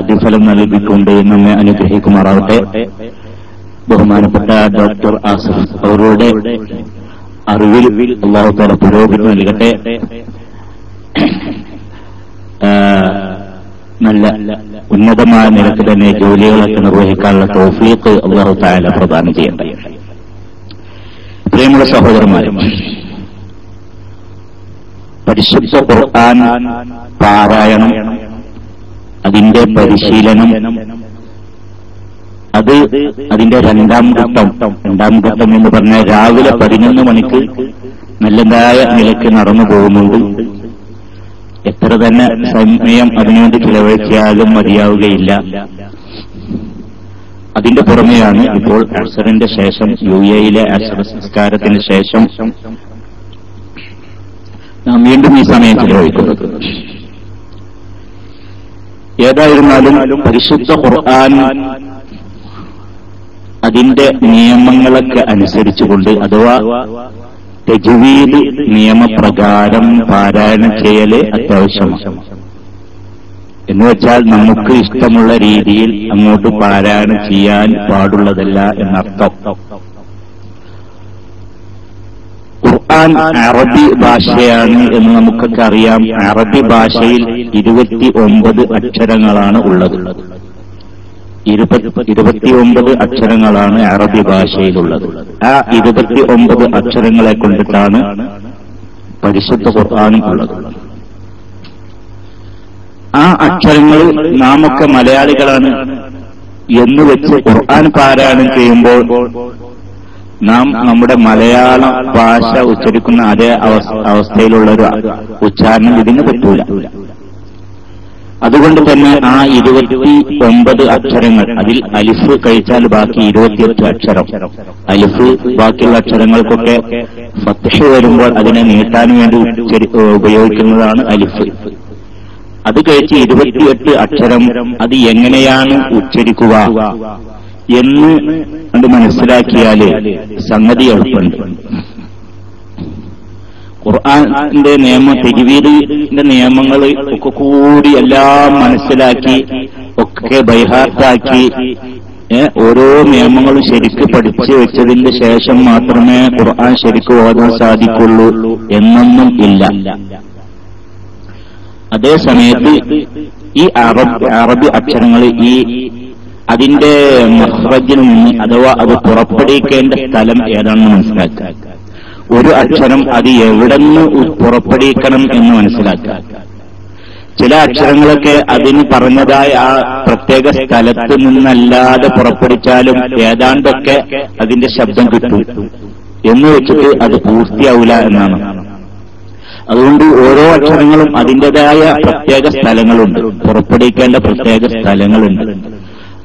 പ്രതിഫലം നൽകിക്കൊണ്ട് നമ്മെ അനുഗ്രഹിക്കുമാറാവട്ടെ. ബഹുമാനപ്പെട്ട ഡോക്ടർ ആസിഫ് അവരുടെ അറിവിൽ അല്ലാഹു തആല പുരോഗതി നൽകട്ടെ. നല്ല ഉന്നതമായ നിലക്ക് തന്നെ ജോലികളൊക്കെ നിർവഹിക്കാനുള്ള തൗഫീഖ് അല്ലാഹു തആല പ്രദാനം ചെയ്യട്ടെ. പ്രിയമുള്ള സഹോദരന്മാരെ, പരിശുദ്ധ ഖുർആൻ പാരായണം, അതിന്റെ പരിശീലനം, അതിന്റെ രണ്ടാം ഘട്ടം എന്ന് പറഞ്ഞാൽ രാവിലെ 11 മണിക്ക് നല്ലതായ നിലയ്ക്ക് നടന്നു പോകുന്നുണ്ട്. എത്ര തന്നെ സമയം അതിനുവേണ്ടി ചിലവഴിച്ചാലും മതിയാവുകയില്ല. അതിന്റെ പുറമെയാണ് ഇപ്പോൾ അസ്റിന്റെ ശേഷം UAE അസ്ർ സംസ്കാരത്തിന് ശേഷം നാം വീണ്ടും ഈ സമയം ചിലവഴിക്കുന്നത്. ഏതായിരുന്നാലും പരിശുദ്ധ ഖുർആൻ അതിന്റെ നിയമങ്ങളൊക്കെ അനുസരിച്ചുകൊണ്ട്, അഥവാ തജ്വീദ് നിയമപ്രകാരം പാരായണം ചെയ്യല് അത്യാവശ്യമാണ്. എന്നുവെച്ചാൽ നമുക്ക് ഇഷ്ടമുള്ള രീതിയിൽ അങ്ങോട്ട് പാരായണം ചെയ്യാൻ പാടുള്ളതല്ല എന്നർത്ഥം. ഖുർആൻ അറബി ഭാഷയാണ് എന്ന് നമുക്കൊക്കെ അറിയാം. അറബി ഭാഷയിൽ 29 അക്ഷരങ്ങളാണ് ഉള്ളത്. 29 അക്ഷരങ്ങളാണ് അറബി ഭാഷയിലുള്ളത്. ആ 29 അക്ഷരങ്ങളെ കൊണ്ടിട്ടാണ് പരിശുദ്ധ ഖുർആനും ഉള്ളത്. ആ അക്ഷരങ്ങൾ നാമൊക്കെ മലയാളികളാണ് എന്ന് വെച്ച് ഖുർആൻ പാരായണം ചെയ്യുമ്പോൾ നാം നമ്മുടെ മലയാള ഭാഷ ഉച്ചരിക്കുന്ന അതേ അവസ്ഥയിലുള്ള ഒരു ഉച്ചാരണം ഇതിന് പറ്റൂല. അതുകൊണ്ട് തന്നെ ആ 29 അക്ഷരങ്ങൾ, അതിൽ അലിഫ് കഴിച്ചാൽ ബാക്കി 28 അക്ഷരം. അലിഫ് ബാക്കിയുള്ള അക്ഷരങ്ങൾക്കൊക്കെ ഫത്ഹ് വരുമ്പോൾ അതിനെ നീട്ടാൻ വേണ്ടി ഉപയോഗിക്കുന്നതാണ് അലിഫ്. അത് കഴിച്ച് 28 അക്ഷരം അത് എങ്ങനെയാണ് ഉച്ചരിക്കുക എന്ന് അത് മനസ്സിലാക്കിയാല് സംഗതി എളുപ്പമുണ്ട്. ഖുർആന്റെ നിയമം, തജ്വീദിന്റെ നിയമങ്ങൾ ഒക്കെ കൂടി എല്ലാം മനസ്സിലാക്കി ഒക്കെ ബൈഹാർട്ടാക്കി ഓരോ നിയമങ്ങളും ശരിക്ക് പഠിച്ചു വെച്ചതിന്റെ ശേഷം മാത്രമേ ഖുർആൻ ശരിക്ക് ഓതാൻ സാധിക്കുള്ളൂ എന്നൊന്നും ഇല്ല. അതേ സമയത്ത് ഈ അറബി അക്ഷരങ്ങൾ അതിന്റെ മഖ്റജിൽ നിന്ന്, അഥവാ അത് പുറപ്പെടുവിക്കേണ്ട സ്ഥലം ഏതാണെന്ന് മനസ്സിലാക്കുക. ഒരു അക്ഷരം അത് എവിടെ നിന്ന് പുറപ്പെടുവിക്കണം എന്ന് മനസ്സിലാക്കുക. ചില അക്ഷരങ്ങളൊക്കെ അതിന് പറഞ്ഞതായ ആ പ്രത്യേക സ്ഥലത്ത് നിന്നല്ലാതെ പുറപ്പെടുവിച്ചാലും ഏതാണ്ടൊക്കെ അതിന്റെ ശബ്ദം കിട്ടും എന്ന് വെച്ചിട്ട് അത് പൂർത്തിയാവില്ല എന്നാണ്. അതുകൊണ്ട് ഓരോ അക്ഷരങ്ങളും അതിൻ്റെതായ പ്രത്യേക സ്ഥലങ്ങളുണ്ട്, പുറപ്പെടുവിക്കേണ്ട പ്രത്യേക സ്ഥലങ്ങളുണ്ട്.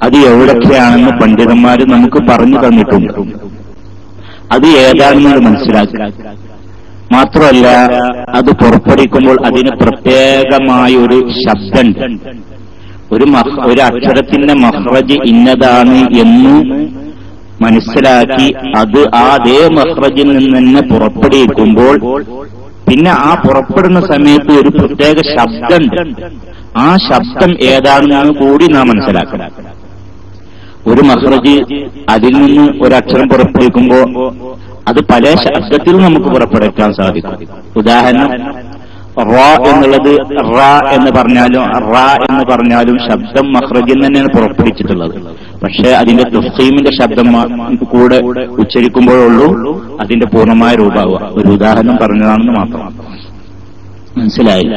അത് എവിടൊക്കെയാണെന്ന് പണ്ഡിതന്മാർ നമുക്ക് പറഞ്ഞു തന്നിട്ടുണ്ട്. അത് ഏതാണെന്ന് മനസ്സിലാക്കുക. മാത്രമല്ല, അത് പുറപ്പെടുവിക്കുമ്പോൾ അതിന് പ്രത്യേകമായ ഒരു ശബ്ദം, ഒരു അക്ഷരത്തിന്റെ മഖ്റജ് ഇന്നതാണ് എന്ന് മനസ്സിലാക്കി അത് അതേ മഖ്റജിൽ നിന്ന് തന്നെ പുറപ്പെടുവിക്കുമ്പോൾ പിന്നെ ആ പുറപ്പെടുന്ന സമയത്ത് ഒരു പ്രത്യേക ശബ്ദം, ആ ശബ്ദം ഏതാണെന്ന് കൂടി നാം മനസ്സിലാക്കണം. ഒരു മഖ്റജ് അതിൽ നിന്ന് ഒരക്ഷരം പുറപ്പെടുവിക്കുമ്പോൾ അത് പല ശബ്ദത്തിൽ നമുക്ക് പുറപ്പെടുവിക്കാൻ സാധിക്കും. ഉദാഹരണം, റ എന്നുള്ളത് റ എന്ന് പറഞ്ഞാലും ശബ്ദം മഖ്റജിൽ തന്നെയാണ് പുറപ്പെടുവിച്ചിട്ടുള്ളത്. പക്ഷെ അതിന്റെ തഫ്ഖീമിന്റെ ശബ്ദം കൂടെ ഉച്ചരിക്കുമ്പോഴുള്ളൂ അതിന്റെ പൂർണ്ണമായ രൂപമാവുക. ഒരു ഉദാഹരണം പറഞ്ഞതാണെന്ന് മാത്രം, മനസ്സിലായില്ല.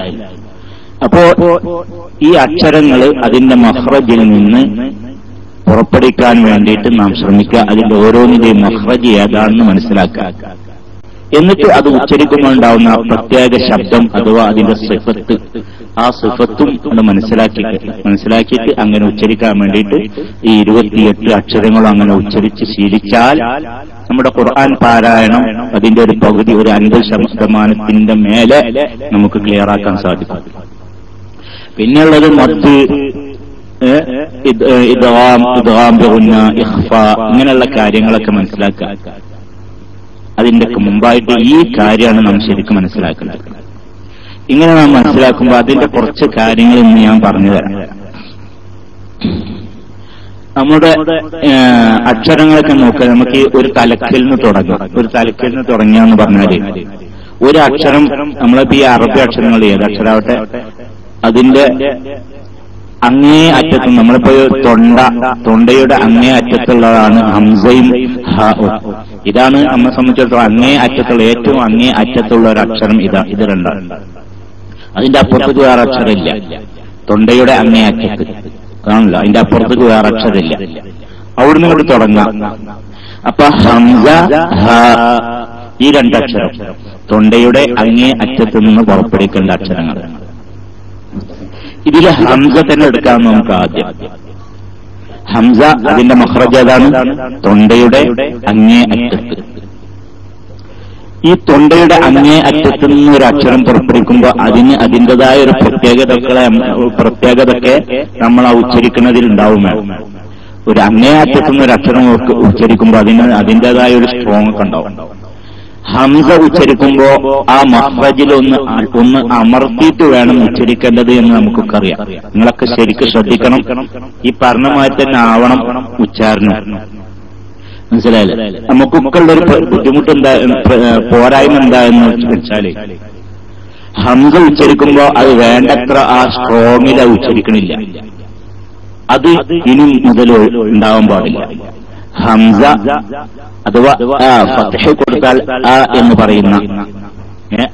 അപ്പോ ഈ അക്ഷരങ്ങൾ അതിന്റെ മഖ്റജിൽ നിന്ന് പുറപ്പെടുവിക്കാൻ വേണ്ടിയിട്ട് നാം ശ്രമിക്കുക. അതിന്റെ ഓരോന്നിന്റെയും മഖ്റജ് ഏതാണെന്ന് മനസ്സിലാക്കുക. എന്നിട്ട് അത് ഉച്ചരിക്കുമ്പോൾ ഉണ്ടാവുന്ന പ്രത്യേക ശബ്ദം അഥവാ അതിന്റെ സിഫത്ത്, ആ സിഫത്തും അത് മനസ്സിലാക്കിയിട്ട് അങ്ങനെ ഉച്ചരിക്കാൻ വേണ്ടിയിട്ട് ഈ 28 അക്ഷരങ്ങളും അങ്ങനെ ഉച്ചരിച്ച് ശീലിച്ചാൽ നമ്മുടെ ഖുർആൻ പാരായണം അതിന്റെ ഒരു പകുതി, ഒരു 50% മേലെ നമുക്ക് ക്ലിയർ ആക്കാൻ സാധിക്കും. പിന്നെയുള്ളത് മദ്, ഇദ്ഗാം, ബിഗുന്ന, ഇഖ്ഫാ, ഇങ്ങനെയുള്ള കാര്യങ്ങളൊക്കെ മനസ്സിലാക്കുക. അതിന്റെ മുമ്പായിട്ട് ഈ കാര്യമാണ് നാം ശരിക്കും മനസ്സിലാക്കുന്നത്. ഇങ്ങനെ നാം മനസ്സിലാക്കുമ്പോൾ അതിന്റെ കുറച്ച് കാര്യങ്ങൾ ഇന്ന് ഞാൻ പറഞ്ഞു തരാം. നമ്മുടെ അക്ഷരങ്ങളൊക്കെ നോക്കുക. നമുക്ക് ഒരു തലക്കിൽ നിന്ന് തുടങ്ങാം. ഒരു തലക്കിൽ നിന്ന് തുടങ്ങിയാന്ന് പറഞ്ഞാല് ഒരു അക്ഷരം നമ്മളിപ്പോ ഈ അറബി അക്ഷരങ്ങൾ ഏത് അക്ഷരാവട്ടെ അതിന്റെ അങ്ങേ അറ്റത്തും നമ്മളിപ്പോ തൊണ്ടയുടെ അങ്ങേ അറ്റത്തുള്ളതാണ് ഹംസയും ഹാഉം. ഇതാണ് നമ്മെ സംബന്ധിച്ചിടത്തോളം അങ്ങേ അറ്റത്തുള്ള ഏറ്റവും അങ്ങേ അറ്റത്തുള്ള ഒരു അക്ഷരം ഇത് രണ്ടാണ്. അതിന്റെ അപ്പുറത്തേക്ക് വേറെ അക്ഷരമില്ല. തൊണ്ടയുടെ അങ്ങേ അറ്റത്ത് കാണില്ല, അതിന്റെ അപ്പുറത്തേക്ക് വേറെ അക്ഷരമില്ല. അവിടുന്ന് കൂടി തുടങ്ങാം. അപ്പൊ ഹംസ ഹ ഈ രണ്ടക്ഷരം തൊണ്ടയുടെ അങ്ങേ അറ്റത്ത് നിന്ന് പുറപ്പെടുവിക്കേണ്ട അക്ഷരങ്ങൾ. ഇതിലെ ഹംസ തന്നെ എടുക്കാം നമുക്ക് ആദ്യം. ഹംസ അതിന്റെ മഖ്റജ് ഏതാണ്? തൊണ്ടയുടെ അങ്ങേ അറ്റത്ത്. ഈ തൊണ്ടയുടെ അങ്ങേ അറ്റത്ത് നിന്ന് ഒരു അക്ഷരം പുറപ്പെടുവിക്കുമ്പോൾ അതിന് അതിൻ്റെതായ ഒരു പ്രത്യേകതയൊക്കെ നമ്മൾ ആ ഉച്ചരിക്കുന്നതിൽ ഉണ്ടാവുമോ? ഒരു അങ്ങേ അറ്റത്തു നിന്ന് ഒരു അക്ഷരം ഉച്ചരിക്കുമ്പോൾ അതിൻ്റെതായ ഒരു സ്ട്രോങ് ഒക്കെ ഉണ്ടാവും. ഹംസ ഉച്ചരിക്കുമ്പോ ആ മഖ്റജിൽ ഒന്ന് അമർത്തിയിട്ട് വേണം ഉച്ചരിക്കേണ്ടത് എന്ന് നമുക്കൊക്കെ അറിയാം. നിങ്ങളൊക്കെ ശരിക്കും ശ്രദ്ധിക്കണം. ഈ പറഞ്ഞമായി തന്നെ ആവണം ഉച്ചാരണം. മനസ്സിലായില്ലേ? നമുക്കൊക്കെ ഉള്ളൊരു ബുദ്ധിമുട്ട് പോരായ്മ എന്താ എന്ന് വെച്ചാല് ഹംസ ഉച്ചരിക്കുമ്പോ അത് വേണ്ടത്ര ആ സ്ട്രോങ്ങിൽ ഉച്ചരിക്കണില്ല. അത് ഇനി മുതൽ ഉണ്ടാവാൻ പാടില്ല. ഹംസ അഥവാ ഫത്ഹ് കൊടുത്താൽ ആ എന്ന് പറയുന്ന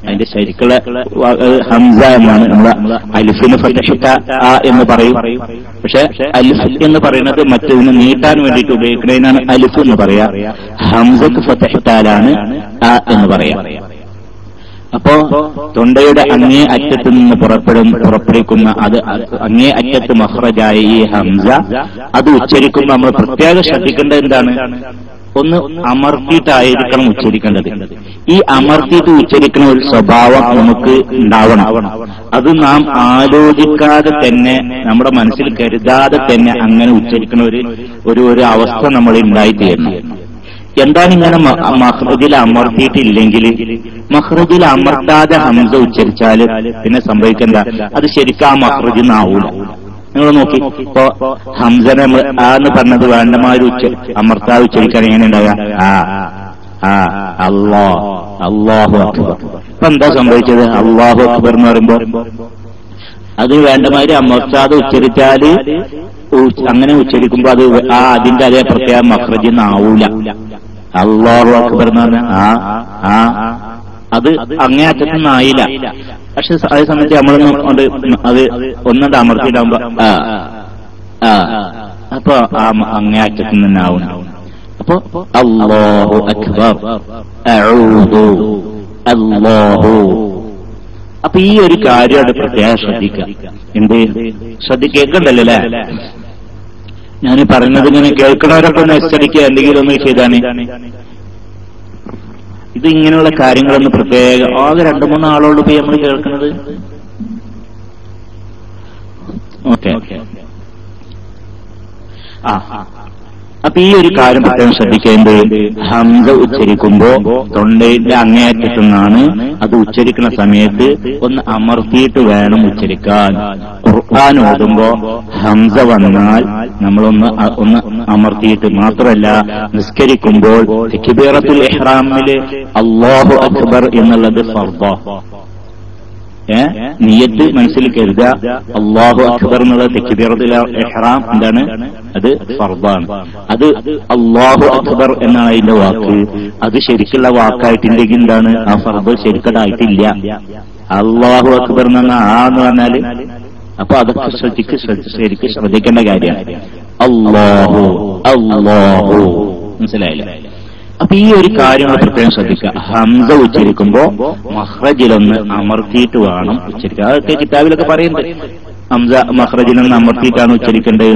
അതിന്റെ ശരിക്കുള്ള ഹംസ എന്നാണ്. നമ്മള് അലിഫിന് ഫത്ഹിട്ട ആ എന്ന് പറയും. പക്ഷെ അലിഫ് എന്ന് പറയുന്നത് മറ്റതിന് നീട്ടാൻ വേണ്ടിയിട്ട് ഉപയോഗിക്കുന്നതിനാണ് അലിഫ് എന്ന് പറയാ. ഹംസക്ക് ഫത്ഹിട്ടാലാണ് ആ എന്ന് പറയാ. അപ്പോ തൊണ്ടയുടെ അങ്ങേ അറ്റത്ത് നിന്ന് പുറപ്പെടുവിക്കുന്ന അത് അങ്ങേ അറ്റത്ത് മഖ്റജായ ഈ ഹംസ അത് ഉച്ചരിക്കുമ്പോൾ നമ്മൾ പ്രത്യേകം ശ്രദ്ധിക്കേണ്ടത് എന്താണ്? ഒന്ന് അമർത്തിയിട്ടായിരിക്കണം ഉച്ചരിക്കേണ്ടത്. ഈ അമർത്തിയിട്ട് ഉച്ചരിക്കുന്ന ഒരു സ്വഭാവം നമുക്ക് ഉണ്ടാവണം. അത് നാം ആലോചിക്കാതെ തന്നെ നമ്മുടെ മനസ്സിൽ കരുതാതെ തന്നെ അങ്ങനെ ഉച്ചരിക്കുന്ന ഒരു അവസ്ഥ നമ്മൾ ഉണ്ടായിത്തീരണം. എന്താണ് ഇങ്ങനെ മഖ്റജിൽ അമർത്തിയിട്ടില്ലെങ്കിൽ? മഖ്റജിൽ അമർത്താതെ ഹംസ ഉച്ചരിച്ചാല് പിന്നെ സംഭവിക്കണ്ട, അത് ശരിക്കും ആ മഖ്റജിൽ നിന്നാവൂല. നിങ്ങൾ നോക്കി, ഇപ്പോ ഹംസനെ ആന്ന് പറഞ്ഞത് വേണ്ടമാര് അമർത്താതെ ഉച്ചരിക്കാൻ എങ്ങനെ ഉണ്ടാവുക? അല്ലാഹു അക്ബർ. ഇപ്പൊ എന്താ സംഭവിച്ചത്? അല്ലാഹു അക്ബർ എന്ന് പറയുമ്പോ അത് വേണ്ടമാര് അമർത്താതെ ഉച്ചരിച്ചാല് അങ്ങനെ ഉച്ചരിക്കുമ്പോ അത് അതിന്റെ അതേ പ്രത്യേക മഖ്റജിൽ നിന്നാവൂല. അല്ലാഹു അക്ബർ എന്ന് പറഞ്ഞ അത് അങ്ങേയറ്റത്തു നിന്നായില്ല. പക്ഷെ അതേ സമയത്ത് നമ്മളൊന്നും അത് ഒന്നുകൊണ്ട് അമർത്തിയിടാകുമ്പോ അപ്പൊ അങ്ങേയറ്റത്തു നിന്നാവണം. അപ്പൊ അല്ലാഹു അക്ബർ, അഊദു, അല്ലാഹു. അപ്പൊ ഈ ഒരു കാര്യമായിട്ട് പ്രത്യേകം ശ്രദ്ധിക്കുക. എന്ത് ശ്രദ്ധിക്കേക്കണ്ടല്ലോ അല്ലേ? ഞാൻ പറയുന്നത് ഇങ്ങനെ കേൾക്കുന്നവരൊക്കെ ഒന്ന് എച്ചടിക്കുക, എന്തെങ്കിലും ഒന്ന് ചെയ്താണ്. ഇത് ഇങ്ങനെയുള്ള കാര്യങ്ങളൊന്ന് പ്രത്യേകം ആകെ 2-3 ആളോട് പോയി നമ്മൾ കേൾക്കുന്നത്. ഓക്കെ. അപ്പൊ ഈ ഒരു കാര്യം പ്രത്യേകം ശ്രദ്ധിക്കേണ്ടത്, ഹംസ ഉച്ചരിക്കുമ്പോ തൊണ്ടയുടെ അങ്ങേയറ്റത്തു നിന്നാണ് അത് ഉച്ചരിക്കുന്ന സമയത്ത് ഒന്ന് അമർത്തിയിട്ട് വേണം ഉച്ചരിക്കാൻ. ഖുർആൻ ഓതുമ്പോ ഹംസ വന്നാൽ നമ്മളൊന്ന് അമർത്തിയിട്ട്, മാത്രമല്ല നിസ്കരിക്കുമ്പോൾ തക്ബീറത്തുൽ ഇഹ്റാമില് അല്ലാഹു അക്ബർ എന്നുള്ളത് ഫർദാ. നിയ്യത്ത് മനസ്സിൽ കരുതുക. അല്ലാഹു അക്ബർ എന്നുള്ള തക്ബീറത്തുൽ ഇഹ്റാം എന്താണ്? അത് ഫർദാണ്. അത് അല്ലാഹു അക്ബർ എന്നാണ് അതിന്റെ വാക്ക്. അത് ശരിക്കുള്ള വാക്കായിട്ടുണ്ടെങ്കിൽ എന്താണ്? ആ ഫർദ് ശരിക്കതായിട്ടില്ല. അല്ലാഹു അക്ബർ എന്ന് പറഞ്ഞാല് അപ്പൊ അതൊക്കെ ശരിക്കും ശ്രദ്ധിക്കേണ്ട കാര്യമാണ്. അല്ലാഹു അല്ലാഹു. മനസ്സിലായില്ലേ? അപ്പൊ ഈ ഒരു കാര്യം പ്രത്യേകം ശ്രദ്ധിക്കുക. ഹംസ ഉച്ചരിക്കുമ്പോ മഖ്റജിലൊന്ന് അമർത്തിയിട്ട് വേണം ഉച്ചരിക്കുക. അതൊക്കെ കിതാബിലൊക്കെ പറയുന്നുണ്ട്. ഹംസ മഖ്റജിലൊന്ന് അമർത്തിയിട്ടാണ് ഉച്ചരിക്കേണ്ടത്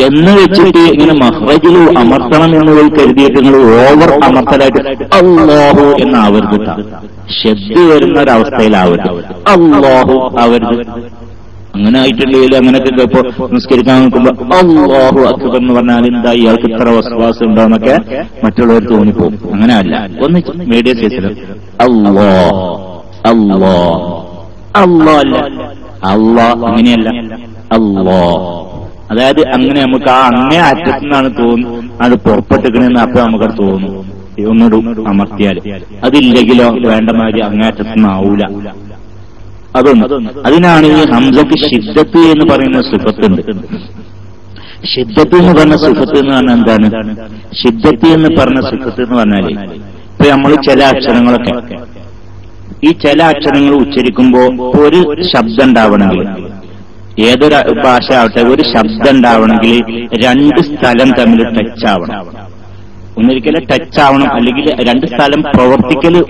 എന്ന് വെച്ചിട്ട് ഇങ്ങനെ മഖ്റജിൽ അമർത്തണം എന്ന് കരുതിയിട്ട് നിങ്ങൾ ഓവർ അമർത്തലായിട്ട് അല്ലാഹു എന്നാവരുത്. ശബ്ദ് വരുന്ന ഒരവസ്ഥയിലാവരുത്. അല്ലാഹു ആവരുത്. അങ്ങനെ ആയിട്ടുണ്ടെങ്കിൽ അങ്ങനെയൊക്കെ ഇപ്പോ നിസ്കരിക്കാൻ നോക്കുമ്പോ അല്ലാഹു അക്ബർ എന്ന് പറഞ്ഞാൽ എന്താ ഇയാൾക്ക് ഇത്ര വസ്വാസം ഉണ്ടോന്നൊക്കെ മറ്റുള്ളവർ തോന്നിപ്പോകും. അങ്ങനെ അല്ല, ഒന്ന് മീഡിയം സൈസിൽ അല്ലാ അല്ലാ അല്ലാ അല്ല അല്ലാ, അങ്ങനെയല്ല അല്ലാ അതായത് അങ്ങനെ നമുക്ക് ആ അങ്ങേ അറ്റത്തു നിന്നാണ് അത് പുറപ്പെട്ടിക്കണെന്ന് അപ്പൊ നമുക്കത് തോന്നും. ഒന്നോട് അമർത്തിയാൽ. അതില്ലെങ്കിലോ വേണ്ട മാതിരി അങ്ങേറ്റത്തുനിന്നാവൂല. അതൊന്ന്. അതിനാണ് ഈ ഹംസക്ക് ഷിദ്ദത്ത് എന്ന് പറയുന്ന സിഫത്തുണ്ട്. ഷിദ്ദത്ത് എന്ന് പറഞ്ഞ സിഫത്ത് എന്ന് പറഞ്ഞാൽ എന്താണ്? ഷിദ്ദത്ത് എന്ന് പറഞ്ഞ സിഫത്ത് എന്ന് പറഞ്ഞാല് ഇപ്പൊ നമ്മൾ ചില അക്ഷരങ്ങളൊക്കെ ഈ ചില അക്ഷരങ്ങൾ ഉച്ചരിക്കുമ്പോ ഒരു ശബ്ദം ഉണ്ടാവണമെങ്കിൽ, ഏതൊരു ഭാഷ ആവട്ടെ, ഒരു ശബ്ദം ഉണ്ടാവണമെങ്കിൽ രണ്ട് സ്ഥലം തമ്മിൽ ടച്ച് ആവണം. ഒന്നിരിക്കലും ടച്ച് ആവണം, അല്ലെങ്കിൽ രണ്ട് സ്ഥലം പ്രവർത്തിക്കല്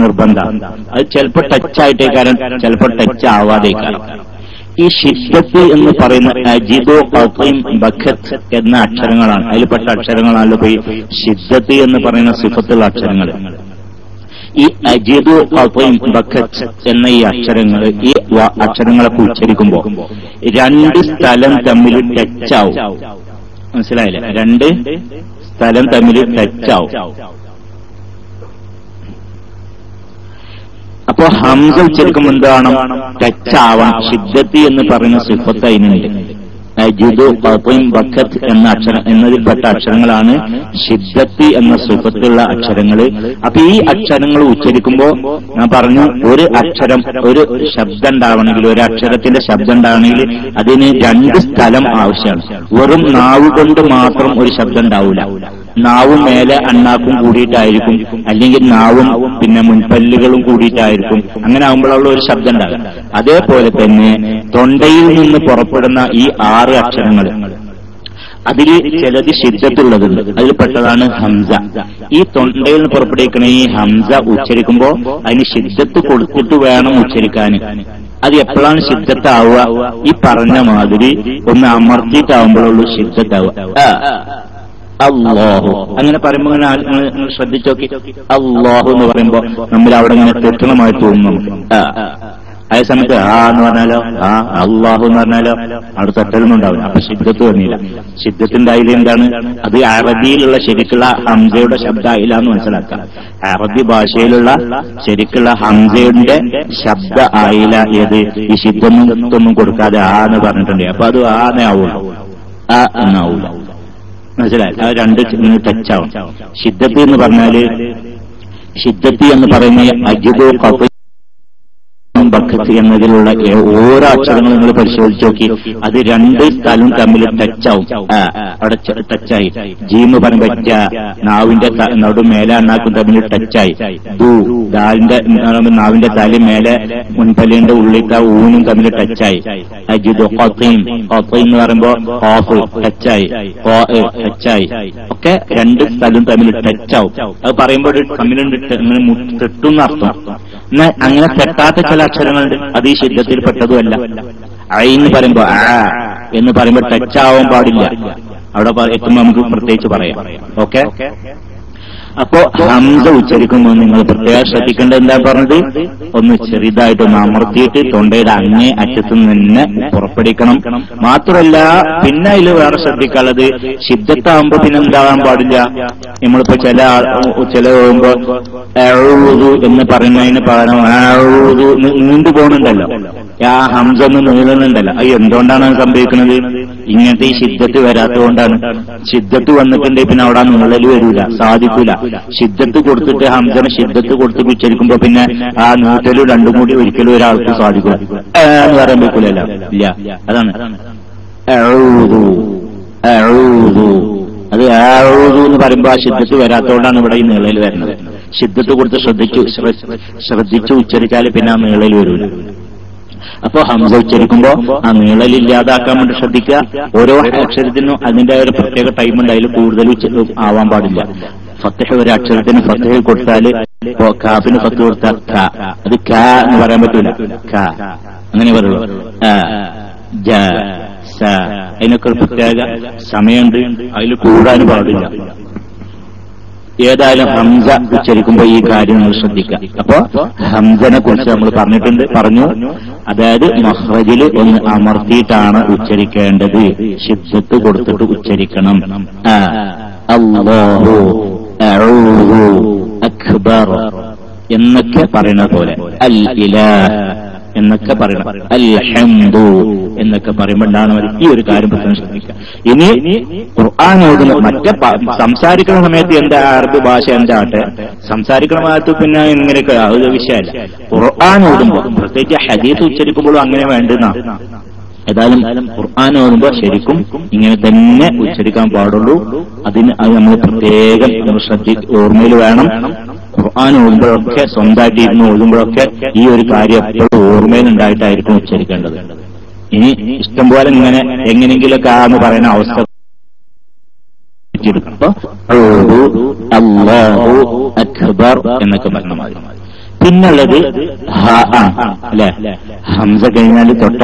നിർബന്ധമാണ്. അത് ചിലപ്പോൾ ടച്ച് ആയിട്ടേ കാരണം, ചിലപ്പോൾ ടച്ച് ആവാതെ കാരണം. ഈ ഷിദ്ദത്ത് എന്ന് പറയുന്ന അജിദു, ഖത്ഇം, ബഖത്ത് എന്ന അക്ഷരങ്ങളാണ്, അതിൽപ്പെട്ട അക്ഷരങ്ങളാണല്ലോ ഈ ഷിദ്ദത്ത് എന്ന് പറയുന്ന സിഫത്തുള്ള അക്ഷരങ്ങൾ. ഈ അജിദു, ഖത്ഇം, ബഖത്ത് എന്ന ഈ അക്ഷരങ്ങൾ, ഈ അക്ഷരങ്ങളൊക്കെ ഉച്ചരിക്കുമ്പോൾ രണ്ട് സ്ഥലം തമ്മിൽ ടച്ച് ആവും. മനസ്സിലായില്ലേ? രണ്ട് സ്ഥലം തമ്മിൽ ടച്ച് ആവും. അപ്പോ ഹംസ ഉച്ചരിക്കുമ്പോൾ എന്താണ്? ടച്ച് ആവണം. ഷിദ്ദത്ത് എന്ന് പറയുന്ന സിഫത്ത് അതിനുണ്ട്. അജിദു, ഖത്ഇം, ബഖത്ത് എന്ന അക്ഷരം എന്നതിൽപ്പെട്ട അക്ഷരങ്ങളാണ് ഷിദ്ദത്ത് എന്ന സിഫത്തുള്ള അക്ഷരങ്ങൾ. അപ്പൊ ഈ അക്ഷരങ്ങൾ ഉച്ചരിക്കുമ്പോ ഞാൻ പറഞ്ഞു, ഒരു അക്ഷരം, ഒരു ശബ്ദം ഉണ്ടാവണമെങ്കിൽ, ഒരു അക്ഷരത്തിന്റെ ശബ്ദം ഉണ്ടാവണമെങ്കിൽ അതിന് രണ്ട് സ്ഥലം ആവശ്യമാണ്. വെറും നാവ് കൊണ്ട് മാത്രം ഒരു ശബ്ദം ഉണ്ടാവില്ല. നാവും മേലെ അണ്ണാക്കും കൂടിയിട്ടായിരിക്കും, അല്ലെങ്കിൽ നാവും പിന്നെ മുൻപല്ലുകളും കൂടിയിട്ടായിരിക്കും. അങ്ങനെ ആകുമ്പോഴുള്ള ഒരു ശബ്ദം ഉണ്ടാകും. അതേപോലെ തന്നെ തൊണ്ടയിൽ നിന്ന് പുറപ്പെടുന്ന ഈ 6 അക്ഷരങ്ങൾ, അതിൽ ചിലത് ഷിദ്ദത്തുള്ളതുണ്ട്. അതിൽപ്പെട്ടതാണ് ഹംസ. ഈ തൊണ്ടയിൽ നിന്ന് പുറപ്പെടുവിക്കുന്ന ഈ ഹംസ ഉച്ചരിക്കുമ്പോൾ അതിന് ഷിദ്ദത്ത് കൊടുത്തിട്ട് വേണം ഉച്ചരിക്കാൻ. അത് എപ്പോഴാണ് ഷിദ്ദത്താവുക? ഈ പറഞ്ഞ മാതിരി ഒന്ന് അമർത്തിയിട്ടാവുമ്പോഴുള്ളൂ ഷിദ്ദത്താവുക. അല്ലാഹു അങ്ങനെ പറയുമ്പോൾ നിങ്ങൾ ശ്രദ്ധിച്ചു നോക്കി. അല്ലാഹു എന്ന് പറയുമ്പോ നമ്മൾ അവിടെ ഇങ്ങനെ തെറ്റണമായി തോന്നുന്നു. അതേ സമയത്ത് ആ എന്ന് പറഞ്ഞാലോ, ആ അല്ലാഹു എന്ന് പറഞ്ഞാലോ അവിടെ തെറ്റലൊന്നും ഉണ്ടാവില്ല. അപ്പൊ ഷിദ്ദത്ത് വന്നില്ല. ഷിദ്ദത്തിന്റെ അതിൽ എന്താണ്? അത് അറബിയിലുള്ള ശരിക്കുള്ള ഹംസയുടെ ശബ്ദമായില്ല എന്ന് മനസ്സിലാക്കാം. അറബി ഭാഷയിലുള്ള ശരിക്കുള്ള ഹംസയുടെ ശബ്ദ ആയില്ല. ഏത്? ഈ ഷിദ്ദൊന്നും കൊടുക്കാതെ ആ എന്ന് പറഞ്ഞിട്ടുണ്ട്. അപ്പൊ അത് ആന്നേ ആവൂല, ആ എന്നാവൂല. മനസ്സിലായി? ആ രണ്ട് ടച്ചാവും. ഷിദ്ദത്ത് എന്ന് പറഞ്ഞാല്, ഷിദ്ദത്ത് എന്ന് പറയുന്ന അജിദു, ഖത്ഇം, ബഖത്ത് എന്നതിലുള്ള ഓരോ അക്ഷരങ്ങളും നിങ്ങൾ പരിശോധിച്ച് നോക്കി. അത് രണ്ട് സ്ഥലവും തമ്മിൽ ടച്ചാവും. അവിടെ ടച്ചായി. ജീമ് പറയുമ്പറ്റ, നാവിന്റെ നടു മേലെ അണ്ണാക്കും തമ്മിൽ ടച്ചായി. ദു, നാവിന്റെ തലയും മേലെ മുൻപല്ലിന്റെ ഉള്ളിലത്തെ ഊനും തമ്മിൽ ടച്ചായി. അജിദു, ഖത്ഇം, ഖത്ഇം എന്ന് പറയുമ്പോ ഖാഫ് ടച്ചായി, ടച്ചായി. ഒക്കെ രണ്ട് സ്ഥലവും തമ്മിൽ ടച്ചാവും. അത് പറയുമ്പോൾ തമ്മിൽ തെട്ടുന്ന അർത്ഥം. എന്നാൽ അങ്ങനെ തെറ്റാത്ത ചില അക്ഷരങ്ങളുണ്ട്. അത് ഈ ഷിദ്ദത്തിൽ പെട്ടതുമല്ല. ഐ എന്ന് പറയുമ്പോ ആ എന്ന് പറയുമ്പോ ടച്ച് ആവാൻ പാടില്ല. അവിടെ എത്തുമ്പോ നമുക്ക് പ്രത്യേകിച്ച് പറയാം. ഓക്കെ. അപ്പോ ഹംസ ഉച്ചരിക്കുമ്പോൾ നിങ്ങൾ പ്രത്യേകം ശ്രദ്ധിക്കേണ്ടത് എന്താ പറഞ്ഞത്? ഒന്ന് ചെറുതായിട്ടൊന്ന് അമർത്തിയിട്ട് തൊണ്ടയുടെ അങ്ങേ അറ്റത്തു നിന്ന് പുറപ്പെടുവിക്കണം. മാത്രമല്ല പിന്നെ അതിൽ വേറെ ശ്രദ്ധിക്കാനുള്ളത്, ഷിദ്ദത്താവുമ്പോ പിന്നെ എന്താകാൻ പാടില്ല. നമ്മളിപ്പോ ചില പോകുമ്പോ അഊദു എന്ന് പറയുന്നതിന് പകരം അഊദു നീണ്ടു പോകുന്നുണ്ടല്ലോ, ആ ഹംസ ഒന്ന് നീളുന്നുണ്ടല്ലോ. അത് എന്തുകൊണ്ടാണ് സംഭവിക്കുന്നത്? ഇങ്ങനത്തെ ഈ ഷിദ്ദത്ത് വരാത്തതുകൊണ്ടാണ്. ഷിദ്ദത്ത് വന്നിട്ടുണ്ടെങ്കിൽ പിന്നെ അവിടെ നീളല് വരില്ല, സാധിക്കൂല. ഷിദ്ദത്ത് കൊടുത്തിട്ട് ഹംസന് ഷിദ്ദത്ത് കൊടുത്തിട്ട് ഉച്ചരിക്കുമ്പോ പിന്നെ ആ നീട്ടലും രണ്ടും കൂടി ഒരിക്കലും ഒരാൾക്ക് സാധിക്കൂല എന്ന് പറയാൻ പറ്റൂലല്ലോ. ഇല്ല. അതാണ് അഊദു, അഊദു. അത് അഊദു എന്ന് പറയുമ്പോ ആ ഷിദ്ദത്ത് വരാത്തതുകൊണ്ടാണ് ഇവിടെ ഈ നീളല് വരുന്നത്. ഷിദ്ദത്ത് കൊടുത്ത് ശ്രദ്ധിച്ചു ഉച്ചരിച്ചാൽ പിന്നെ ആ നീളല് വരൂല. അപ്പോ ഹംസ ഉച്ചരിക്കുമ്പോ ആ നീളലില്ലാതാക്കാൻ വേണ്ടി ശ്രദ്ധിക്കുക. ഓരോ അക്ഷരത്തിനും അതിന്റെ ഒരു പ്രത്യേക ടൈമുണ്ട്. അതിൽ കൂടുതൽ ആവാൻ പാടില്ല. ഫത്തഹ് ഒരു അക്ഷരത്തിന് ഫത്തഹ് കൊടുത്താല്, കാഫിന് ഫത്ത് കൊടുത്താൽ ക, അത് ക എന്ന് പറയാൻ പറ്റൂല. ക അങ്ങനെ പറയുള്ളൂ. ജ, സ, അതിനൊക്കെ ഒരു പ്രത്യേക സമയമുണ്ട്. അതിൽ കൂടാൻ പാടില്ല. ഏതായാലും ഹംസ ഉച്ചരിക്കുമ്പോ ഈ കാര്യം നമ്മൾ ശ്രദ്ധിക്കാം. അപ്പോ ഹംസനെ കുറിച്ച് നമ്മൾ പറഞ്ഞു. അതായത് മഖ്റജിൽ ഒന്ന് അമർത്തിയിട്ടാണ് ഉച്ചരിക്കേണ്ടത്. ഷിദ്ദത്ത് കൊടുത്തിട്ട് ഉച്ചരിക്കണം. അല്ലാഹു, അഊദു, അക്ബർ എന്നൊക്കെ പറയുന്ന പോലെ. അൽ ഇലാഹ്, എന്നൊക്കെ പറയണം. അൽഹംദു എന്നൊക്കെ പറയുമ്പോഴാണ് ഈ ഒരു കാര്യം പ്രത്യേകം ശ്രദ്ധിക്കുക. ഇനി ഖുർആനോടുന്ന മറ്റേ സംസാരിക്കുന്ന സമയത്ത് എന്റെ അറബി ഭാഷ എന്റെ ആട്ടെ, സംസാരിക്കുന്ന ഭാഗത്ത് പിന്നെ ഇങ്ങനെയൊക്കെ അതൊരു വിഷയമല്ല. ഖുർആനോടുമ്പോ പ്രത്യേകിച്ച് ഹദീസ് ഉച്ചരിക്കുമ്പോഴും അങ്ങനെ വേണ്ടുന്ന. ഏതായാലും ഖുർആൻ ഓതുമ്പോൾ ശരിക്കും ഇങ്ങനെ തന്നെ ഉച്ചരിക്കാൻ പാടുള്ളൂ. അത് നമ്മൾ പ്രത്യേകം ഓർമ്മയിൽ വേണം. ഖുർആൻ ഓതുമ്പോഴൊക്കെ സ്വന്തമായിട്ട് ഇരുന്ന് ഓതുമ്പോഴൊക്കെ ഈ ഒരു കാര്യം എപ്പോഴും ഓർമ്മയിലുണ്ടായിട്ടായിരിക്കും ഉച്ചരിക്കേണ്ടത്. ഇനി ഇഷ്ടംപോലെ ഇങ്ങനെ എങ്ങനെയെങ്കിലൊക്കെ എന്ന് പറയുന്ന അവസ്ഥ അല്ലാഹു അക്ബർ എന്നൊക്കെ പറഞ്ഞ മാതിരി. പിന്നുള്ളത് ഹ അല്ലെ, ഹംസ കഴിഞ്ഞാൽ തൊട്ട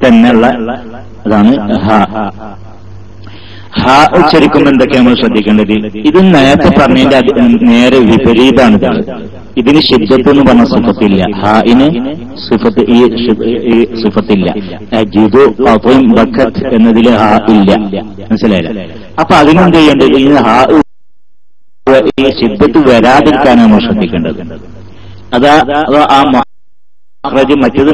തന്നെയുള്ള അതാണ് ഹ. ഹ ഉച്ചരിക്കുമ്പോൾ എന്തൊക്കെ നമ്മൾ ശ്രദ്ധിക്കേണ്ടത്? ഇത് നേരത്തെ പറഞ്ഞതിന്റെ നേരെ വിപരീതമാണ്. ഇതിന് ശിദ്ദത്ത് എന്ന് പറഞ്ഞ സിഫത്തില്ല, ഹാഇന് സിഫത്ത് ഈ സിഫത്തില്ല. ജിദു ഖഫീം ബക്കത്ത് എന്നതിൽ ഹ ഇല്ല, മനസ്സിലായില്ല. അപ്പൊ അതിനെന്ത് ചെയ്യേണ്ടത്? ഈ ഹ ഈ ശിദ്ദത്ത് വരാതിരിക്കാനാണ് നമ്മൾ ശ്രദ്ധിക്കേണ്ടത്. അതാ ആ മഖ്റജ് മറ്റേത്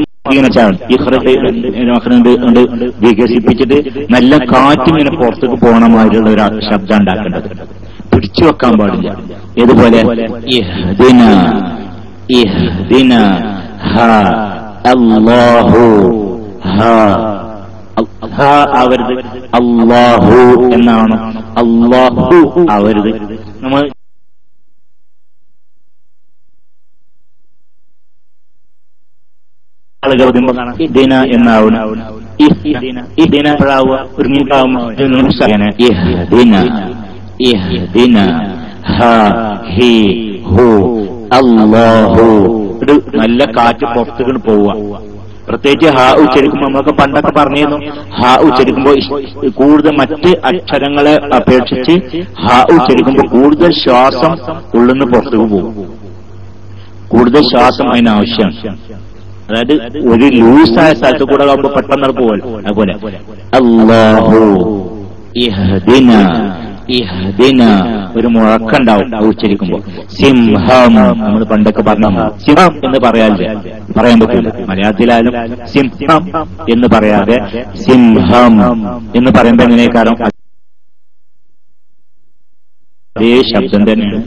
വികസിപ്പിച്ചിട്ട് നല്ല കാറ്റിങ്ങനെ പുറത്തേക്ക് പോകണ മാതിരിയുള്ള ഒരു ശബ്ദം ഉണ്ടാക്കേണ്ടത്, പിടിച്ചു വെക്കാൻ പാടില്ല. ഏതുപോലെ ഇഹ്ദിന ഇഹ്ദിന ഹ അല്ലാഹു ഹ ആവരുത്, അല്ലാഹു എന്നാണ്. അല്ലാഹു ആവരുത്. നമ്മൾ ആളുകൾ ഇതിന എന്നാവണം. ഇതിന നല്ല കാറ്റ് പുറത്തേക്ക് പോവുക. പ്രത്യേകിച്ച് ഹ ഉച്ചരിക്കുമ്പോൾ നമ്മളൊക്കെ പണ്ടൊക്കെ പറഞ്ഞിരുന്നു, ഹ ഉച്ചരിക്കുമ്പോൾ കൂടുതൽ മറ്റ് അക്ഷരങ്ങളെ അപേക്ഷിച്ച് ഹ ഉച്ചരിക്കുമ്പോൾ കൂടുതൽ ശ്വാസം ഉള്ളിന്ന് പുറത്തേക്ക് പോകും. കൂടുതൽ ശ്വാസം അതിനാവശ്യമാണ്. അതായത് ഒരു ലൂസായ സ്ഥലത്ത് കൂടെ ആകുമ്പോൾ പെട്ടെന്ന് പോവല്ലോ. അതുപോലെ അല്ലാഹു ഇഹ്ദിന ഇഹ്ദിന ഒരു മുഴക്കുണ്ടാവും ഉച്ചരിക്കുമ്പോ. സിംഹം നമ്മൾ പണ്ടൊക്കെ പറഞ്ഞ സിംഹം എന്ന് പറയാൻ പറ്റില്ല. മലയാളത്തിലായാലും സിംഹം എന്ന് പറയാതെ സിംഹം എന്ന് പറയുമ്പോ എങ്ങനെയൊക്കെ അതേ ശബ്ദം തന്നെയാണ്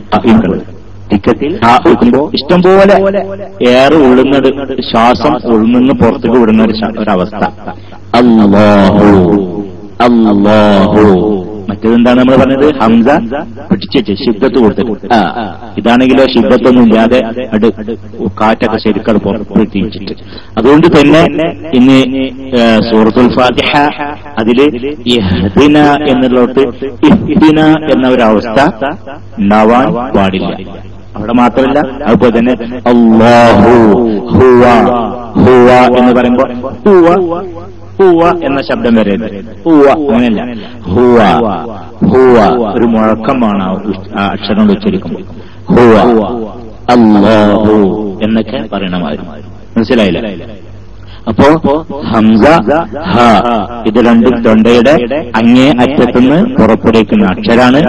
ഇഷ്ടംപോലെ എയർ ഉള്ളുന്നത്, ശ്വാസം ഉള്ളുന്ന് പുറത്തേക്ക് വിടുന്ന ഒരവസ്ഥ. അല്ലാഹു അല്ലാഹു. മറ്റേതെന്താണ് നമ്മൾ പറഞ്ഞത്? ഹംസ പിടിച്ചു ശബ്ദത്ത് കൊടുത്തിട്ട്. ഇതാണെങ്കിലോ ശബ്ദത്തൊന്നും ഇല്ലാതെ കാറ്റൊക്കെ ശരിക്കും പുറപ്പെടുത്തിച്ചിട്ട്. അതുകൊണ്ട് തന്നെ ഇന്ന് സൂറത്തുൽ ഫാത്തിഹ അതില് ഇഹ്ദിന എന്നുള്ളോട്ട് ഇഹ്ദിന എന്ന ഒരവസ്ഥ ഉണ്ടാവാൻ പാടില്ല. അവിടെ മാത്രമല്ല, അതുപോലെ തന്നെ അല്ലാഹു ഹുവ ഹുവ എന്ന് പറയുമ്പോ ഹുവ ഹുവ എന്ന ശബ്ദം വരരുത്. ഹുവ അങ്ങനെയല്ല, ഹുവ ഹുവ ഒരു മുഴക്കമാണ് ആ അക്ഷരം ഉച്ചരിക്കുമ്പോൾ. ഹുവ അല്ലാഹു എന്നൊക്കെ പറയണമായിരുന്നു. മനസ്സിലായില്ല? അപ്പോ ഹംസ ഹ ഇത് രണ്ടും തൊണ്ടയുടെ അങ്ങേ അറ്റത്തുനിന്ന് പുറപ്പെടുവിക്കുന്ന അക്ഷരാണ്.